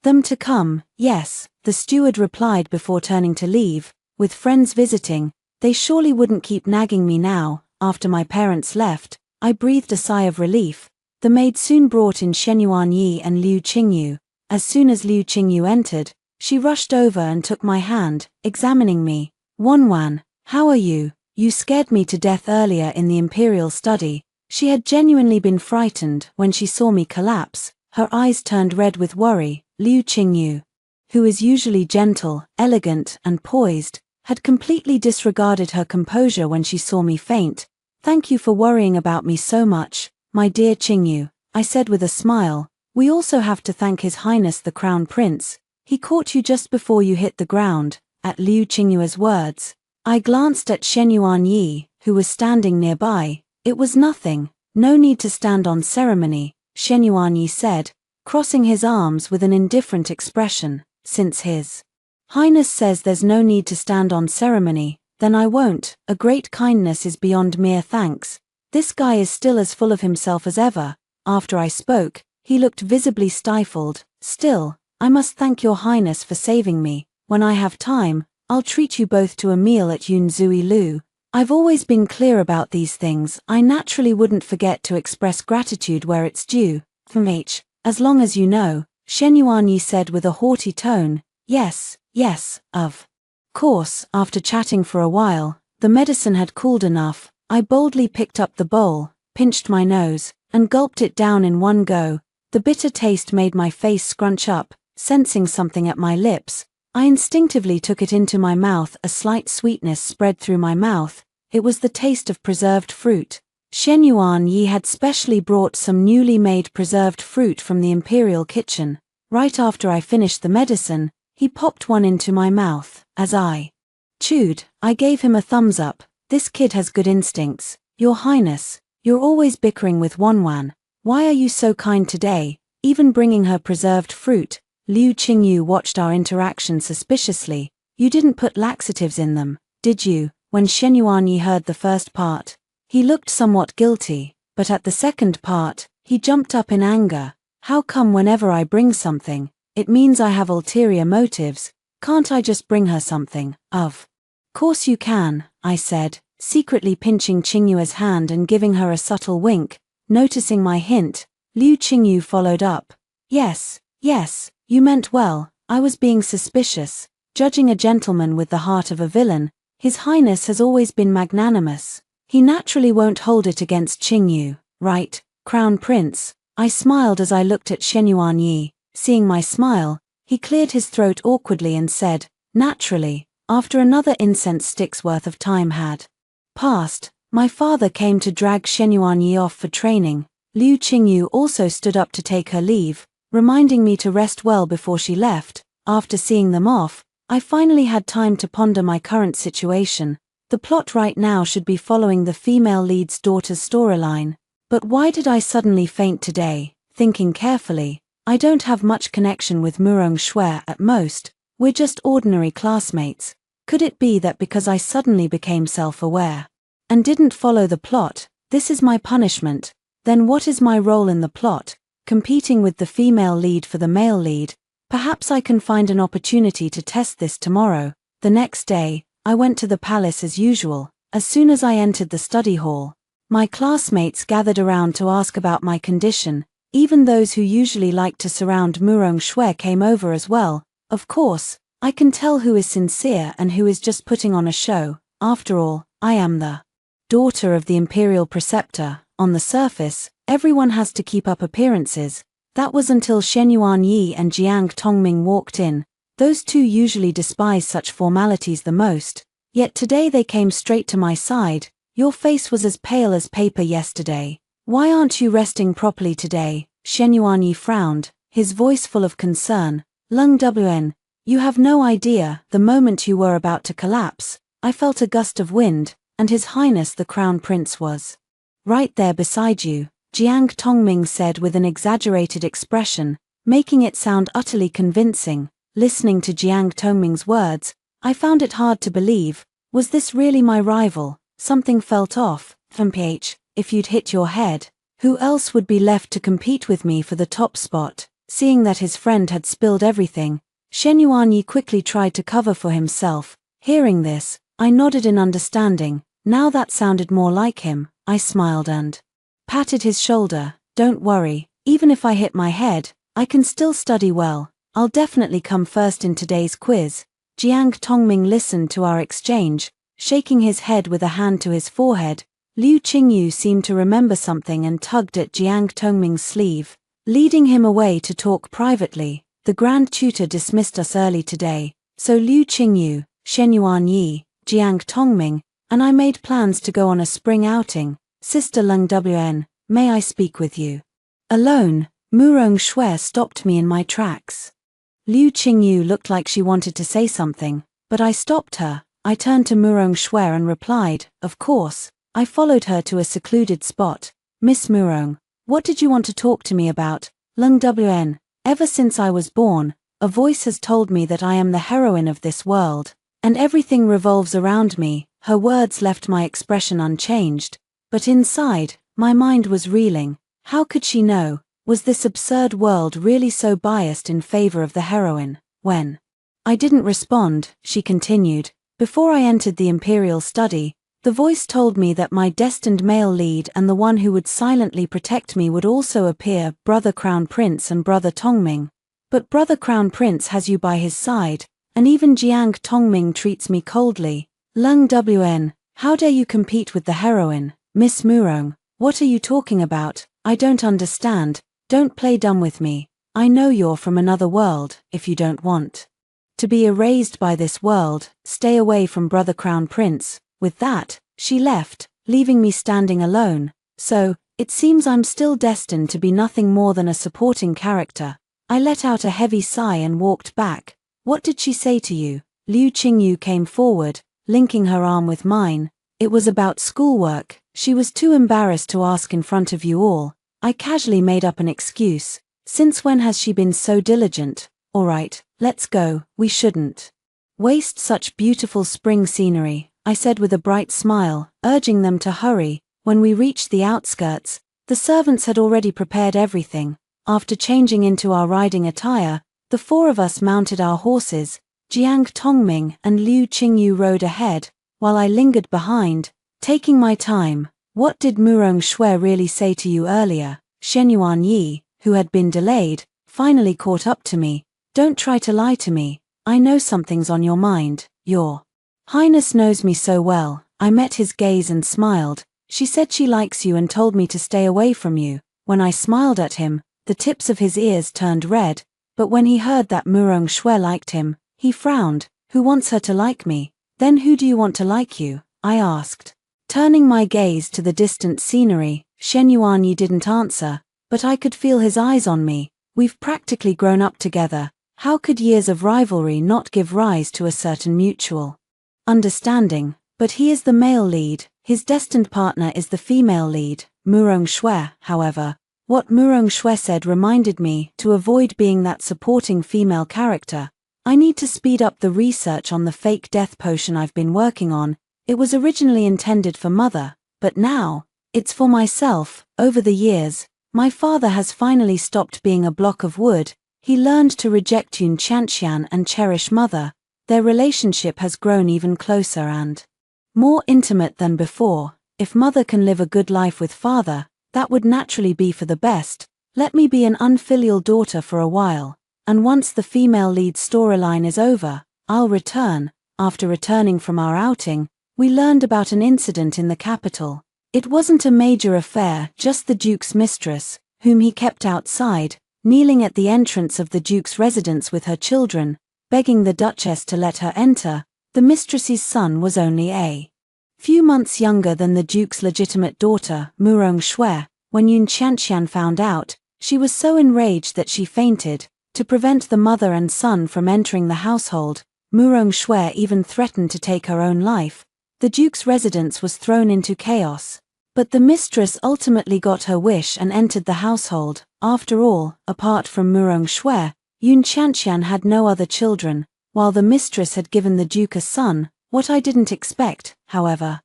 S1: them to come. Yes, the steward replied before turning to leave. With friends visiting, they surely wouldn't keep nagging me now. After my parents left, I breathed a sigh of relief. The maid soon brought in Shen Yuanyi and Liu Qingyu. As soon as Liu Qingyu entered, she rushed over and took my hand, examining me. Wanwan, how are you? You scared me to death earlier in the imperial study. She had genuinely been frightened when she saw me collapse. Her eyes turned red with worry. Liu Qingyu, who is usually gentle, elegant, and poised, had completely disregarded her composure when she saw me faint. Thank you for worrying about me so much, my dear Qingyu, I said with a smile. We also have to thank His Highness the Crown Prince. He caught you just before you hit the ground. At Liu Qingyu's words, I glanced at Shen Yuanyi, who was standing nearby. It was nothing, no need to stand on ceremony, Shen Yuanyi said, crossing his arms with an indifferent expression. Since His Highness says there's no need to stand on ceremony, then I won't. A great kindness is beyond mere thanks. This guy is still as full of himself as ever. After I spoke, he looked visibly stifled. Still, I must thank your highness for saving me. When I have time, I'll treat you both to a meal at Yunzui Lu. I've always been clear about these things. I naturally wouldn't forget to express gratitude where it's due. As long as you know, Shen Yuanyi said with a haughty tone. Yes, of course. After chatting for a while, the medicine had cooled enough. I boldly picked up the bowl, pinched my nose, and gulped it down in one go. The bitter taste made my face scrunch up. Sensing something at my lips, I instinctively took it into my mouth. A slight sweetness spread through my mouth. It was the taste of preserved fruit. Shen Yuanyi had specially brought some newly made preserved fruit from the imperial kitchen. Right after I finished the medicine, he popped one into my mouth. As I chewed, I gave him a thumbs up. This kid has good instincts. Your Highness, you're always bickering with Wanwan. Why are you so kind today, even bringing her preserved fruit? Liu Qingyu watched our interaction suspiciously. You didn't put laxatives in them, did you? When Shen Yuanyi heard the first part, he looked somewhat guilty, but at the second part, he jumped up in anger. How come whenever I bring something, it means I have ulterior motives? Can't I just bring her something? Of course you can, I said, secretly pinching Qingyu's hand and giving her a subtle wink. Noticing my hint, Liu Qingyu followed up. Yes, you meant well. I was being suspicious. Judging a gentleman with the heart of a villain, His Highness has always been magnanimous. He naturally won't hold it against Qingyu, right, Crown Prince? I smiled as I looked at Shen Yuanyi. Seeing my smile, he cleared his throat awkwardly and said, naturally, after another incense stick's worth of time had passed, my father came to drag Shen Yuanyi off for training. Liu Qingyu also stood up to take her leave, reminding me to rest well before she left. After seeing them off, I finally had time to ponder my current situation. The plot right now should be following the female lead's daughter's storyline. But why did I suddenly faint today? Thinking carefully, I don't have much connection with Murong Shui at most. We're just ordinary classmates. Could it be that because I suddenly became self-aware and didn't follow the plot, this is my punishment? Then what is my role in the plot? Competing with the female lead for the male lead. Perhaps I can find an opportunity to test this tomorrow. The next day, I went to the palace as usual. As soon as I entered the study hall, my classmates gathered around to ask about my condition. Even those who usually like to surround Murong Shui came over as well. Of course, I can tell who is sincere and who is just putting on a show. After all, I am the daughter of the imperial preceptor. On the surface, everyone has to keep up appearances. That was until Shen Yuanyi and Jiang Tongming walked in. Those two usually despise such formalities the most. Yet today they came straight to my side. Your face was as pale as paper yesterday. Why aren't you resting properly today? Shen Yuanyi frowned, his voice full of concern. Lung Wn, you have no idea. The moment you were about to collapse, I felt a gust of wind, and His Highness the Crown Prince was right there beside you, Jiang Tongming said with an exaggerated expression, making it sound utterly convincing. Listening to Jiang Tongming's words, I found it hard to believe. Was this really my rival? Something felt off. If you'd hit your head, who else would be left to compete with me for the top spot? Seeing that his friend had spilled everything, Shen Yuanyi quickly tried to cover for himself. Hearing this, I nodded in understanding. Now that sounded more like him. I smiled and patted his shoulder. Don't worry, even if I hit my head, I can still study well. I'll definitely come first in today's quiz. Jiang Tongming listened to our exchange, shaking his head with a hand to his forehead. Liu Qingyu seemed to remember something and tugged at Jiang Tongming's sleeve, leading him away to talk privately. The Grand Tutor dismissed us early today, so Liu Qingyu, Shen Yuanyi, Jiang Tongming, and I made plans to go on a spring outing. Sister Lung Wn, may I speak with you alone? Murong Shui stopped me in my tracks. Liu Qingyu looked like she wanted to say something, but I stopped her. I turned to Murong Shui and replied, of course. I followed her to a secluded spot. Miss Murong, what did you want to talk to me about? Lung Wn, ever since I was born, a voice has told me that I am the heroine of this world, and everything revolves around me. Her words left my expression unchanged, but inside, my mind was reeling. How could she know? Was this absurd world really so biased in favor of the heroine? When I didn't respond, she continued, before I entered the imperial study, the voice told me that my destined male lead and the one who would silently protect me would also appear, Brother Crown Prince and Brother Tongming. But Brother Crown Prince has you by his side, and even Jiang Tongming treats me coldly. Lung Wn, how dare you compete with the heroine? Miss Murong, what are you talking about? I don't understand. Don't play dumb with me. I know you're from another world. If you don't want to be erased by this world, stay away from Brother Crown Prince. With that, she left, leaving me standing alone. So, it seems I'm still destined to be nothing more than a supporting character. I let out a heavy sigh and walked back. What did she say to you? Liu Qingyu came forward, linking her arm with mine. It was about schoolwork. She was too embarrassed to ask in front of you all. I casually made up an excuse. Since when has she been so diligent? Alright, let's go, we shouldn't waste such beautiful spring scenery, I said with a bright smile, urging them to hurry. When we reached the outskirts, the servants had already prepared everything. After changing into our riding attire, the four of us mounted our horses. Jiang Tongming and Liu Qingyu rode ahead, while I lingered behind, taking my time. What did Murong Shui really say to you earlier? Shenyuan Yi, who had been delayed, finally caught up to me. Don't try to lie to me. I know something's on your mind. Your Highness knows me so well. I met his gaze and smiled. She said she likes you and told me to stay away from you. When I smiled at him, the tips of his ears turned red, but when he heard that Murong Shui liked him, he frowned. Who wants her to like me? Then who do you want to like you? I asked. Turning my gaze to the distant scenery, Shenyuan Yi didn't answer, but I could feel his eyes on me. We've practically grown up together. How could years of rivalry not give rise to a certain mutual understanding? But he is the male lead, his destined partner is the female lead, Murong Shui. However, what Murong Shui said reminded me to avoid being that supporting female character. I need to speed up the research on the fake death potion I've been working on. It was originally intended for Mother, but now, it's for myself. Over the years, my father has finally stopped being a block of wood. He learned to reject Yun Chanxian and cherish Mother. Their relationship has grown even closer and more intimate than before. If Mother can live a good life with Father, that would naturally be for the best. Let me be an unfilial daughter for a while, and once the female lead storyline is over, I'll return. After returning from our outing, we learned about an incident in the capital. It wasn't a major affair, just the Duke's mistress, whom he kept outside, kneeling at the entrance of the Duke's residence with her children, begging the Duchess to let her enter. The mistress's son was only a few months younger than the Duke's legitimate daughter, Murong Shui. When Yun Chanxian found out, she was so enraged that she fainted. To prevent the mother and son from entering the household, Murong Shui even threatened to take her own life. The Duke's residence was thrown into chaos. But the mistress ultimately got her wish and entered the household. After all, apart from Murong Shui, Yun Chanxian had no other children, while the mistress had given the Duke a son. What I didn't expect, however,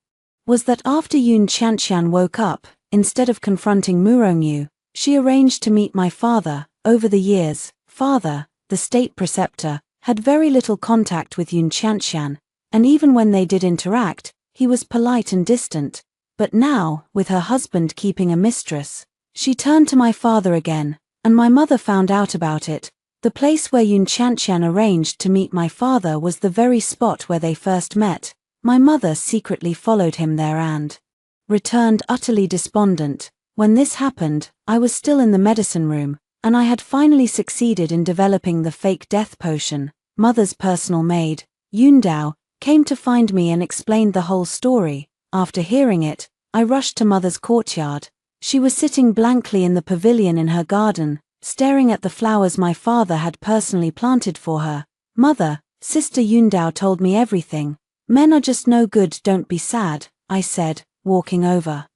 S1: was that after Yun Chanxian woke up, instead of confronting Murong Yu, she arranged to meet my father. Over the years, Father, the state preceptor, had very little contact with Yun Chanxian, and even when they did interact, he was polite and distant. But now, with her husband keeping a mistress, she turned to my father again, and my mother found out about it. The place where Yun Chanxian arranged to meet my father was the very spot where they first met. My mother secretly followed him there and returned utterly despondent. When this happened, I was still in the medicine room, and I had finally succeeded in developing the fake death potion. Mother's personal maid, Yundao, came to find me and explained the whole story. After hearing it, I rushed to Mother's courtyard. She was sitting blankly in the pavilion in her garden, staring at the flowers my father had personally planted for her. Mother, Sister Yundao told me everything. Men are just no good, don't be sad, I said, walking over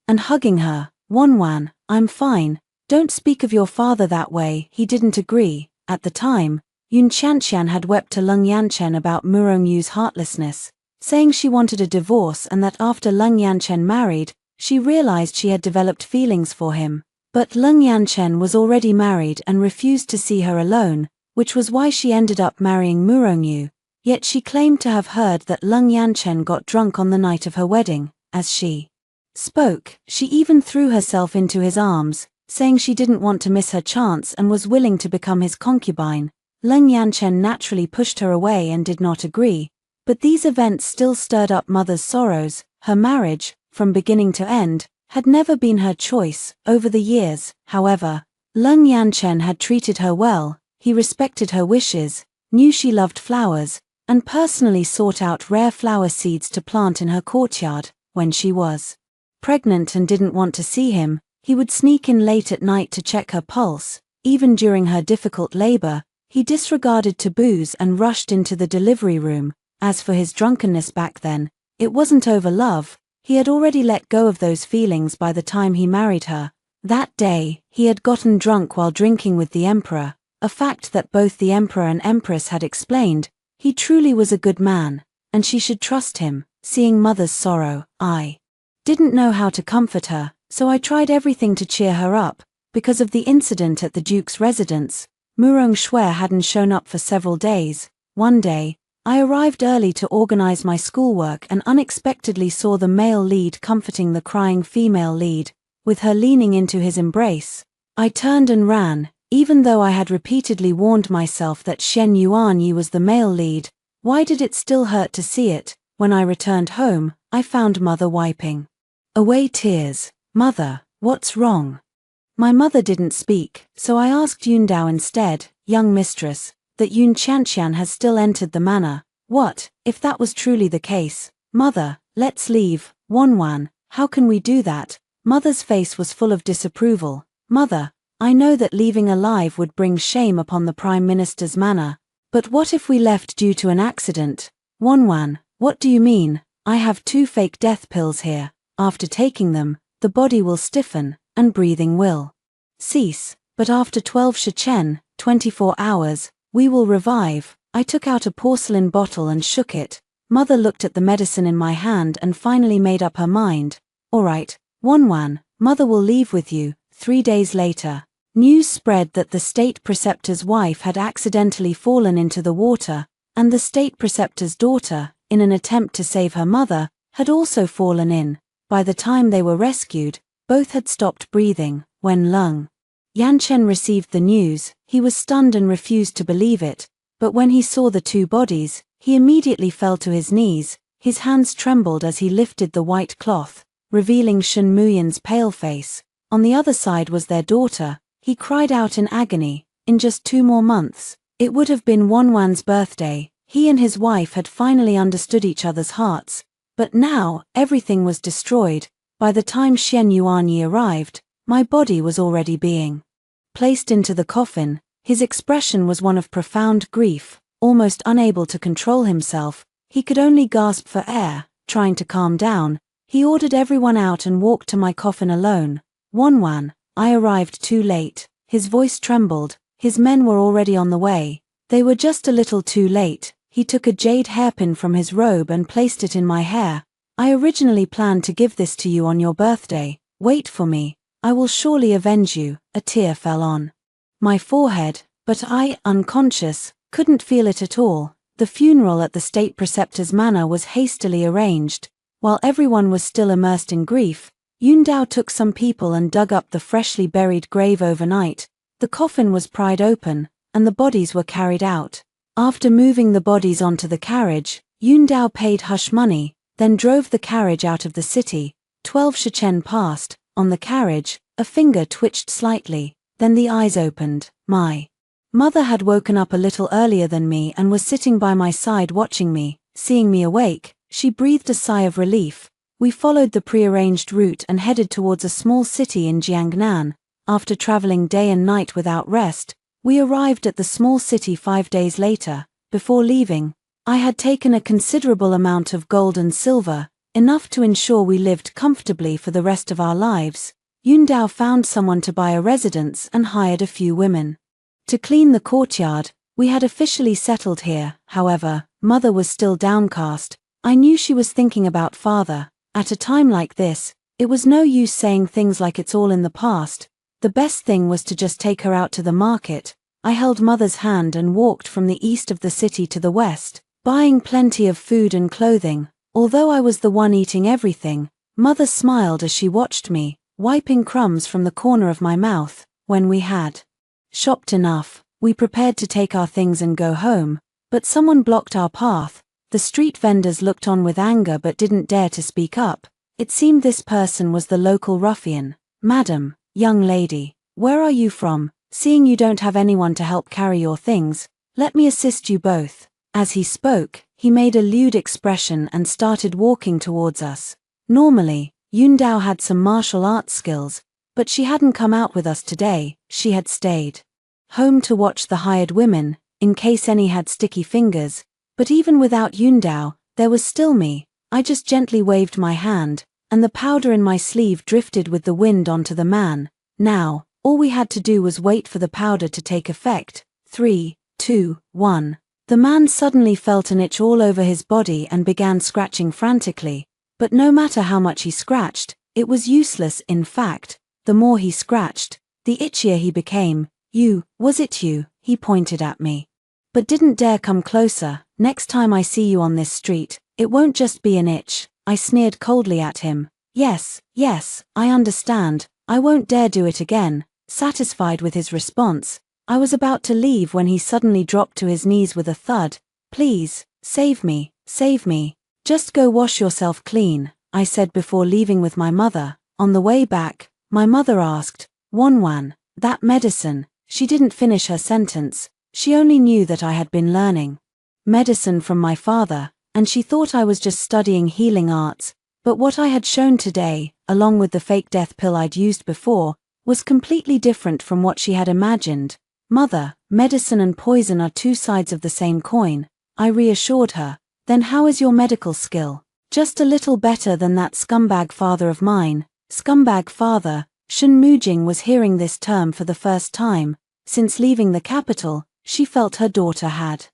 S1: and hugging her. Wanwan, I'm fine. Don't speak of your father that way. He didn't agree. At the time, Yun Chanxian had wept to Leng Yanchen about Murong Yu's heartlessness, saying she wanted a divorce and that after Leng Yanchen married, she realized she had developed feelings for him. But Leng Yanchen was already married and refused to see her alone, which was why she ended up marrying Murong Yu. Yet she claimed to have heard that Leng Yanchen got drunk on the night of her wedding. As she spoke, she even threw herself into his arms, saying she didn't want to miss her chance and was willing to become his concubine. Leng Yanchen naturally pushed her away and did not agree. But these events still stirred up Mother's sorrows. Her marriage, from beginning to end, had never been her choice. Over the years, however, Leng Yanchen had treated her well. He respected her wishes, knew she loved flowers, and personally sought out rare flower seeds to plant in her courtyard. When she was pregnant and didn't want to see him, he would sneak in late at night to check her pulse. Even during her difficult labor, he disregarded taboos and rushed into the delivery room. As for his drunkenness back then, it wasn't over love. He had already let go of those feelings by the time he married her. That day, he had gotten drunk while drinking with the emperor. a fact that both the emperor and empress had explained. He truly was a good man, and she should trust him. Seeing mother's sorrow, I didn't know how to comfort her, so I tried everything to cheer her up. Because of the incident at the Duke's residence, Murong Shui hadn't shown up for several days. One day, I arrived early to organize my schoolwork and unexpectedly saw the male lead comforting the crying female lead, with her leaning into his embrace. I turned and ran, even though I had repeatedly warned myself that Shen Yuanyi was the male lead. Why did it still hurt to see it? When I returned home, I found mother wiping away tears. Mother, what's wrong? My mother didn't speak, so I asked Yundao instead. Young mistress, that Yun Qianqian has still entered the manor. What, if that was truly the case? Mother, let's leave. Wanwan, how can we do that? Mother's face was full of disapproval. Mother, I know that leaving alive would bring shame upon the Prime Minister's manor, but what if we left due to an accident? Wanwan, what do you mean? I have 2 fake death pills here. After taking them, the body will stiffen, and breathing will cease. But after 12 shichen, 24 hours, we will revive. I took out a porcelain bottle and shook it. Mother looked at the medicine in my hand and finally made up her mind. Alright, Wanwan, mother will leave with you. 3 days later, news spread that the state preceptor's wife had accidentally fallen into the water, and the state preceptor's daughter, in an attempt to save her mother, had also fallen in. By the time they were rescued, both had stopped breathing. When Lung Yanchen received the news, he was stunned and refused to believe it, but when he saw the 2 bodies, he immediately fell to his knees. His hands trembled as he lifted the white cloth, revealing Shen Muyan's pale face. On the other side was their daughter. He cried out in agony. In just 2 more months, it would have been Wanwan's birthday. He and his wife had finally understood each other's hearts, but now, everything was destroyed. By the time Shen Yuanyi arrived, my body was already being placed into the coffin. His expression was one of profound grief. Almost unable to control himself, he could only gasp for air. Trying to calm down, he ordered everyone out and walked to my coffin alone. Wanwan, I arrived too late. His voice trembled. His men were already on the way. They were just a little too late. He took a jade hairpin from his robe and placed it in my hair. I originally planned to give this to you on your birthday. Wait for me. I will surely avenge you. A tear fell on my forehead, but I, unconscious, couldn't feel it at all. The funeral at the state preceptor's manor was hastily arranged. While everyone was still immersed in grief, Yundao took some people and dug up the freshly buried grave overnight. The coffin was pried open, and the bodies were carried out. After moving the bodies onto the carriage, Yundao paid hush money, then drove the carriage out of the city. 12 shichen passed. On the carriage, a finger twitched slightly, then the eyes opened. My mother had woken up a little earlier than me and was sitting by my side watching me. Seeing me awake, she breathed a sigh of relief. We followed the prearranged route and headed towards a small city in Jiangnan. After traveling day and night without rest, we arrived at the small city 5 days later. Before leaving, I had taken a considerable amount of gold and silver, enough to ensure we lived comfortably for the rest of our lives. Yundao found someone to buy a residence and hired a few women to clean the courtyard. We had officially settled here. However, mother was still downcast. I knew she was thinking about father. At a time like this, it was no use saying things like it's all in the past. The best thing was to just take her out to the market. I held mother's hand and walked from the east of the city to the west, buying plenty of food and clothing. Although I was the one eating everything, mother smiled as she watched me, wiping crumbs from the corner of my mouth. When we had shopped enough, we prepared to take our things and go home, but someone blocked our path. The street vendors looked on with anger but didn't dare to speak up. It seemed this person was the local ruffian. Madam, young lady, where are you from? Seeing you don't have anyone to help carry your things, let me assist you both. As he spoke, he made a lewd expression and started walking towards us. Normally, Yundao had some martial arts skills, but she hadn't come out with us today. She had stayed home to watch the hired women, in case any had sticky fingers. But even without Yundao, there was still me. I just gently waved my hand, and the powder in my sleeve drifted with the wind onto the man. Now, all we had to do was wait for the powder to take effect. 3, 2, 1. The man suddenly felt an itch all over his body and began scratching frantically, but no matter how much he scratched, it was useless. In fact, the more he scratched, the itchier he became. Was it you? He pointed at me. But didn't dare come closer. Next time I see you on this street, it won't just be an itch. I sneered coldly at him. Yes, I understand. I won't dare do it again. Satisfied with his response, I was about to leave when he suddenly dropped to his knees with a thud. Please, save me, save me. Just go wash yourself clean, I said before leaving with my mother. On the way back, my mother asked, Wanwan, that medicine. She didn't finish her sentence. She only knew that I had been learning medicine from my father, and she thought I was just studying healing arts. But what I had shown today, along with the fake death pill I'd used before, was completely different from what she had imagined. Mother, medicine and poison are two sides of the same coin, I reassured her. Then how is your medical skill? Just a little better than that scumbag father of mine. Scumbag father. Shen Mujing was hearing this term for the first time. Since leaving the capital, she felt her daughter had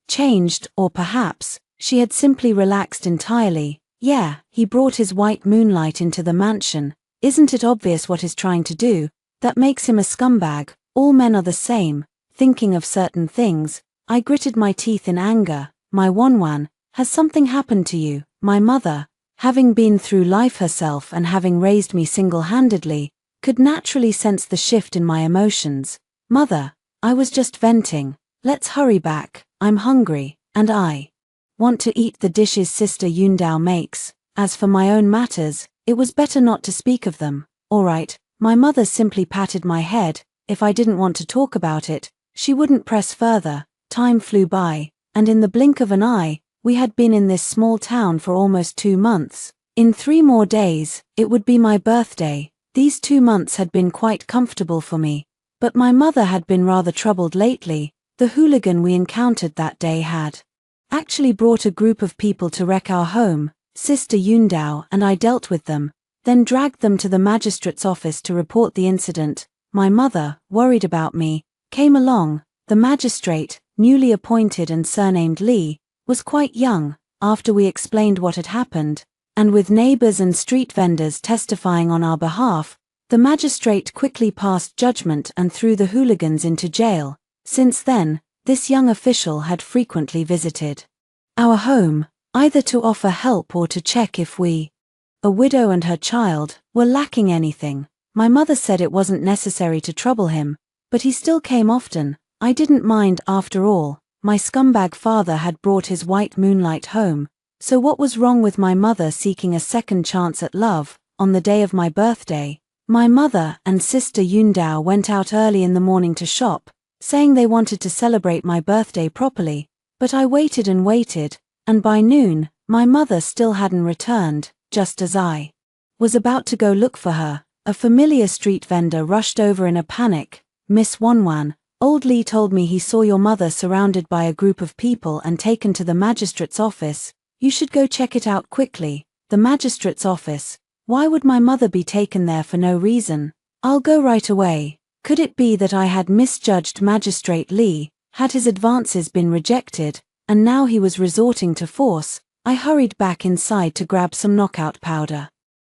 S1: changed, or perhaps, she had simply relaxed entirely. Yeah, he brought his white moonlight into the mansion. Isn't it obvious what he's trying to do? That makes him a scumbag. All men are the same. Thinking of certain things, I gritted my teeth in anger. My Wanwan, has something happened to you? My mother, having been through life herself and having raised me single-handedly, could naturally sense the shift in my emotions. Mother, I was just venting. Let's hurry back. I'm hungry, and I want to eat the dishes Sister Yundao makes. As for my own matters, it was better not to speak of them. All right, my mother simply patted my head. If I didn't want to talk about it, she wouldn't press further. Time flew by, and in the blink of an eye, we had been in this small town for almost 2 months. In 3 more days, it would be my birthday. These 2 months had been quite comfortable for me, but my mother had been rather troubled lately. The hooligan we encountered that day had actually brought a group of people to wreck our home. Sister Yundao and I dealt with them, then dragged them to the magistrate's office to report the incident. My mother, worried about me, came along. The magistrate, newly appointed and surnamed Li, was quite young. After we explained what had happened, and with neighbors and street vendors testifying on our behalf, the magistrate quickly passed judgment and threw the hooligans into jail. Since then, this young official had frequently visited our home, either to offer help or to check if we, a widow and her child, were lacking anything. My mother said it wasn't necessary to trouble him, but he still came often. I didn't mind after all. My scumbag father had brought his white moonlight home, so what was wrong with my mother seeking a second chance at love? On the day of my birthday, my mother and Sister Yundao went out early in the morning to shop, saying they wanted to celebrate my birthday properly, but I waited and waited, and by noon, my mother still hadn't returned. Just as I was about to go look for her, a familiar street vendor rushed over in a panic. Miss Wanwan, old Lee told me he saw your mother surrounded by a group of people and taken to the magistrate's office. You should go check it out quickly. The magistrate's office? Why would my mother be taken there for no reason? I'll go right away. Could it be that I had misjudged Magistrate Lee? Had his advances been rejected, and now he was resorting to force? I hurried back inside to grab some knockout powder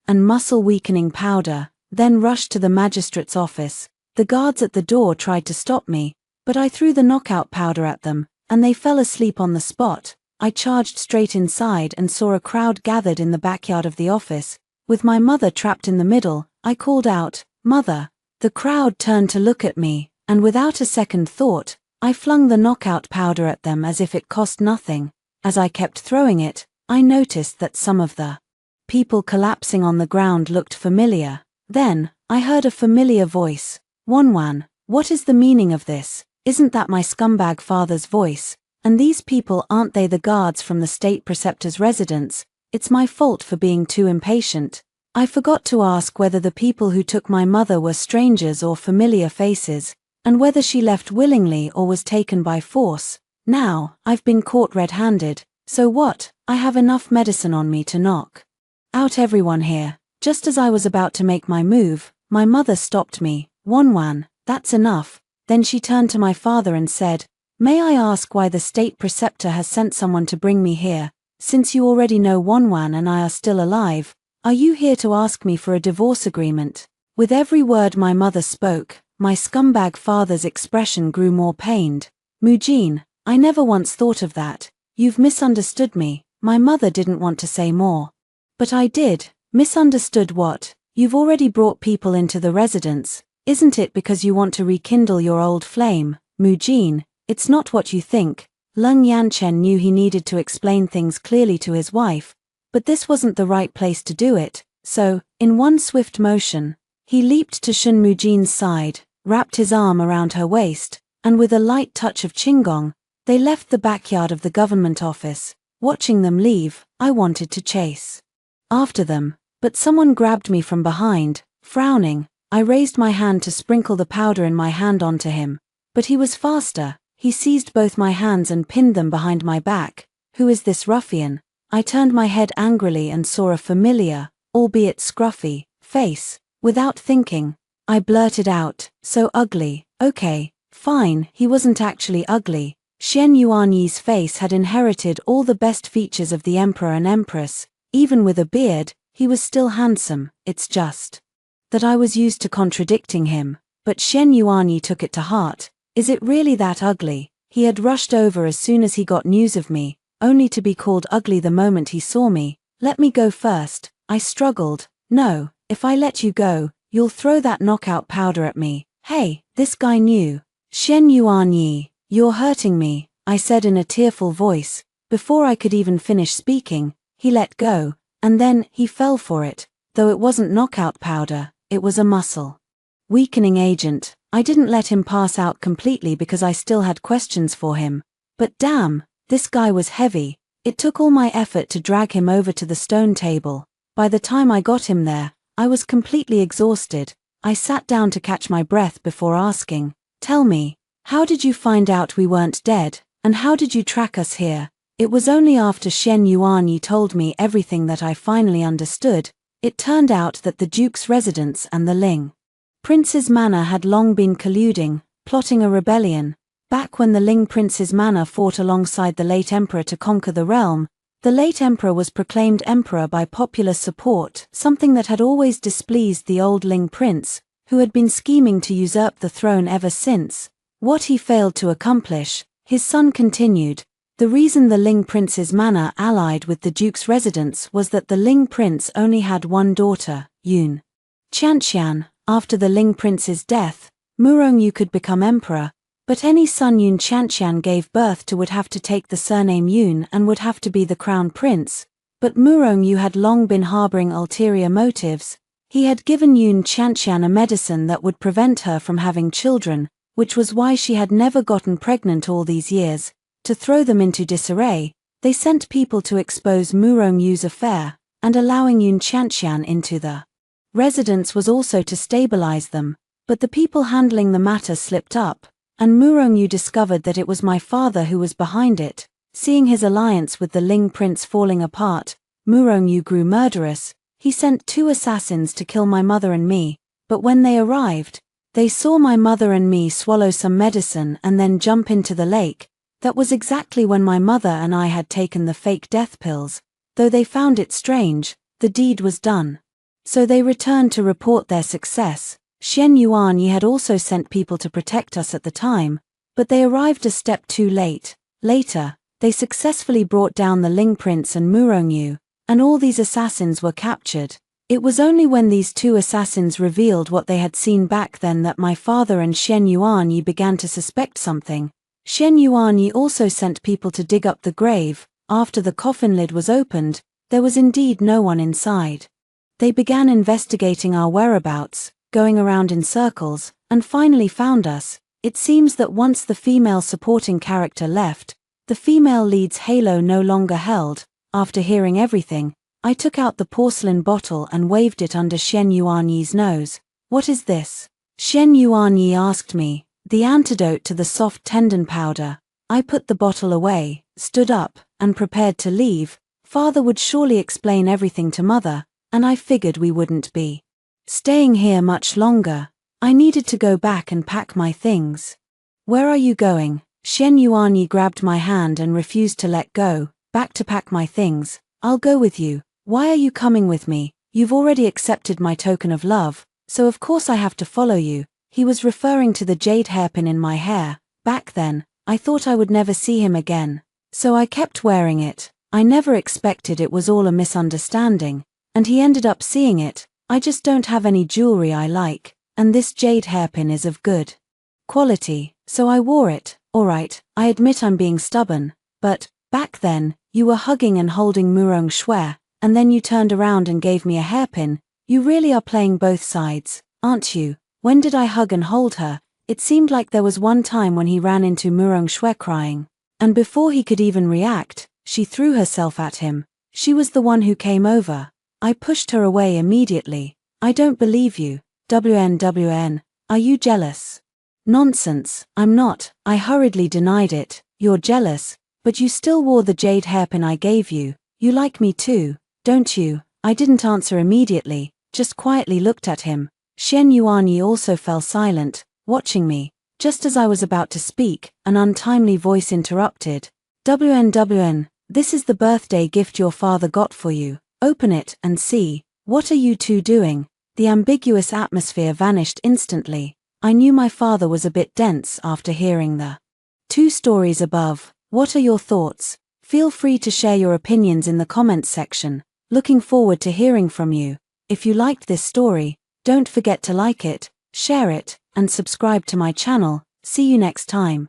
S1: and muscle-weakening powder, then rushed to the magistrate's office. The guards at the door tried to stop me, but I threw the knockout powder at them, and they fell asleep on the spot. I charged straight inside and saw a crowd gathered in the backyard of the office. With my mother trapped in the middle, I called out, "Mother!" The crowd turned to look at me, and without a second thought, I flung the knockout powder at them as if it cost nothing. As I kept throwing it, I noticed that some of the people collapsing on the ground looked familiar. Then, I heard a familiar voice. "Wanwan, what is the meaning of this? Isn't that my scumbag father's voice? And these people, aren't they the guards from the state preceptor's residence? It's my fault for being too impatient. I forgot to ask whether the people who took my mother were strangers or familiar faces, and whether she left willingly or was taken by force. Now, I've been caught red-handed, so what? I have enough medicine on me to knock out everyone here." Just as I was about to make my move, my mother stopped me. "Wanwan, that's enough." Then she turned to my father and said, "May I ask why the state preceptor has sent someone to bring me here? Since you already know Wanwan and I are still alive, are you here to ask me for a divorce agreement?" With every word my mother spoke, my scumbag father's expression grew more pained. "Mujin, I never once thought of that. You've misunderstood me." My mother didn't want to say more. "But I did." "Misunderstood what? You've already brought people into the residence. Isn't it because you want to rekindle your old flame?" "Mujin, it's not what you think." Lung Yanchen knew he needed to explain things clearly to his wife, but this wasn't the right place to do it, so, in one swift motion, he leaped to Shun Mujin's side, wrapped his arm around her waist, and with a light touch of qigong, they left the backyard of the government office. Watching them leave, I wanted to chase after them, but someone grabbed me from behind. Frowning, I raised my hand to sprinkle the powder in my hand onto him, but he was faster. He seized both my hands and pinned them behind my back. "Who is this ruffian?" I turned my head angrily and saw a familiar, albeit scruffy, face. Without thinking, I blurted out, "So ugly." "Okay, fine." He wasn't actually ugly. Shen Yuanyi's face had inherited all the best features of the emperor and empress. Even with a beard, he was still handsome. It's just that I was used to contradicting him, but Shen Yuanyi took it to heart. "Is it really that ugly?" He had rushed over as soon as he got news of me, only to be called ugly the moment he saw me. "Let me go first." I struggled. "No, if I let you go, you'll throw that knockout powder at me." "Hey, this guy knew." "Shen Yuanyi, you're hurting me," I said in a tearful voice. Before I could even finish speaking, he let go, and then he fell for it. Though it wasn't knockout powder, it was a muscle weakening agent. I didn't let him pass out completely because I still had questions for him. But damn, this guy was heavy. It took all my effort to drag him over to the stone table. By the time I got him there, I was completely exhausted. I sat down to catch my breath before asking, "Tell me, how did you find out we weren't dead, and how did you track us here?" It was only after Shen Yuanyi told me everything that I finally understood. It turned out that the Duke's residence and the Ling Prince's manor had long been colluding, plotting a rebellion. Back when the Ling Prince's manor fought alongside the late emperor to conquer the realm, the late emperor was proclaimed emperor by popular support, something that had always displeased the old Ling Prince, who had been scheming to usurp the throne ever since. What he failed to accomplish, his son continued. The reason the Ling Prince's manor allied with the Duke's residence was that the Ling Prince only had one daughter, Yun Qianqian. After the Ling Prince's death, Murongyu could become emperor, but any son Yun Qianqian gave birth to would have to take the surname Yun and would have to be the crown prince. But Murongyu had long been harboring ulterior motives. He had given Yun Qianqian a medicine that would prevent her from having children, which was why she had never gotten pregnant all these years. To throw them into disarray, they sent people to expose Murongyu's affair, and allowing Yun Qianqian into the residence was also to stabilize them, but the people handling the matter slipped up, and Murongyu discovered that it was my father who was behind it. Seeing his alliance with the Ling Prince falling apart, Murongyu grew murderous. He sent 2 assassins to kill my mother and me, but when they arrived, they saw my mother and me swallow some medicine and then jump into the lake. That was exactly when my mother and I had taken the fake death pills. Though they found it strange, the deed was done. So they returned to report their success. Shen Yuanyi had also sent people to protect us at the time, but they arrived a step too late. Later, they successfully brought down the Ling Prince and Murongyu, and all these assassins were captured. It was only when these 2 assassins revealed what they had seen back then that my father and Shen Yuanyi began to suspect something. Shen Yuanyi also sent people to dig up the grave. After the coffin lid was opened, there was indeed no one inside. They began investigating our whereabouts, going around in circles, and finally found us. It seems that once the female supporting character left, the female lead's halo no longer held. After hearing everything, I took out the porcelain bottle and waved it under Shen Yuanyi's nose. "What is this?" Shen Yuanyi asked me. "The antidote to the soft tendon powder." I put the bottle away, stood up, and prepared to leave. Father would surely explain everything to Mother, and I figured we wouldn't be staying here much longer. I needed to go back and pack my things. Where are you going? Xian Yuanyi grabbed my hand and refused to let go. Back to pack my things. I'll go with you. Why are you coming with me? You've already accepted my token of love, so of course I have to follow you. He was referring to the jade hairpin in my hair. Back then, I thought I would never see him again. So I kept wearing it. I never expected it was all a misunderstanding, and he ended up seeing it. I just don't have any jewelry I like, and this jade hairpin is of good quality, so I wore it. Alright, I admit I'm being stubborn, but back then, you were hugging and holding Murong Shui, and then you turned around and gave me a hairpin. You really are playing both sides, aren't you? When did I hug and hold her? It seemed like there was one time when he ran into Murong Shui crying, and before he could even react, she threw herself at him. She was the one who came over. I pushed her away immediately. I don't believe you. WN, are you jealous? Nonsense, I'm not. I hurriedly denied it. You're jealous, but you still wore the jade hairpin I gave you. You like me too, don't you? I didn't answer immediately, just quietly looked at him. Xian Yuanyi also fell silent, watching me. Just as I was about to speak, an untimely voice interrupted. WN, this is the birthday gift your father got for you. Open it and see. What are you two doing? The ambiguous atmosphere vanished instantly. I knew my father was a bit dense after hearing the two stories above. What are your thoughts? Feel free to share your opinions in the comments section. Looking forward to hearing from you. If you liked this story, don't forget to like it, share it, and subscribe to my channel. See you next time.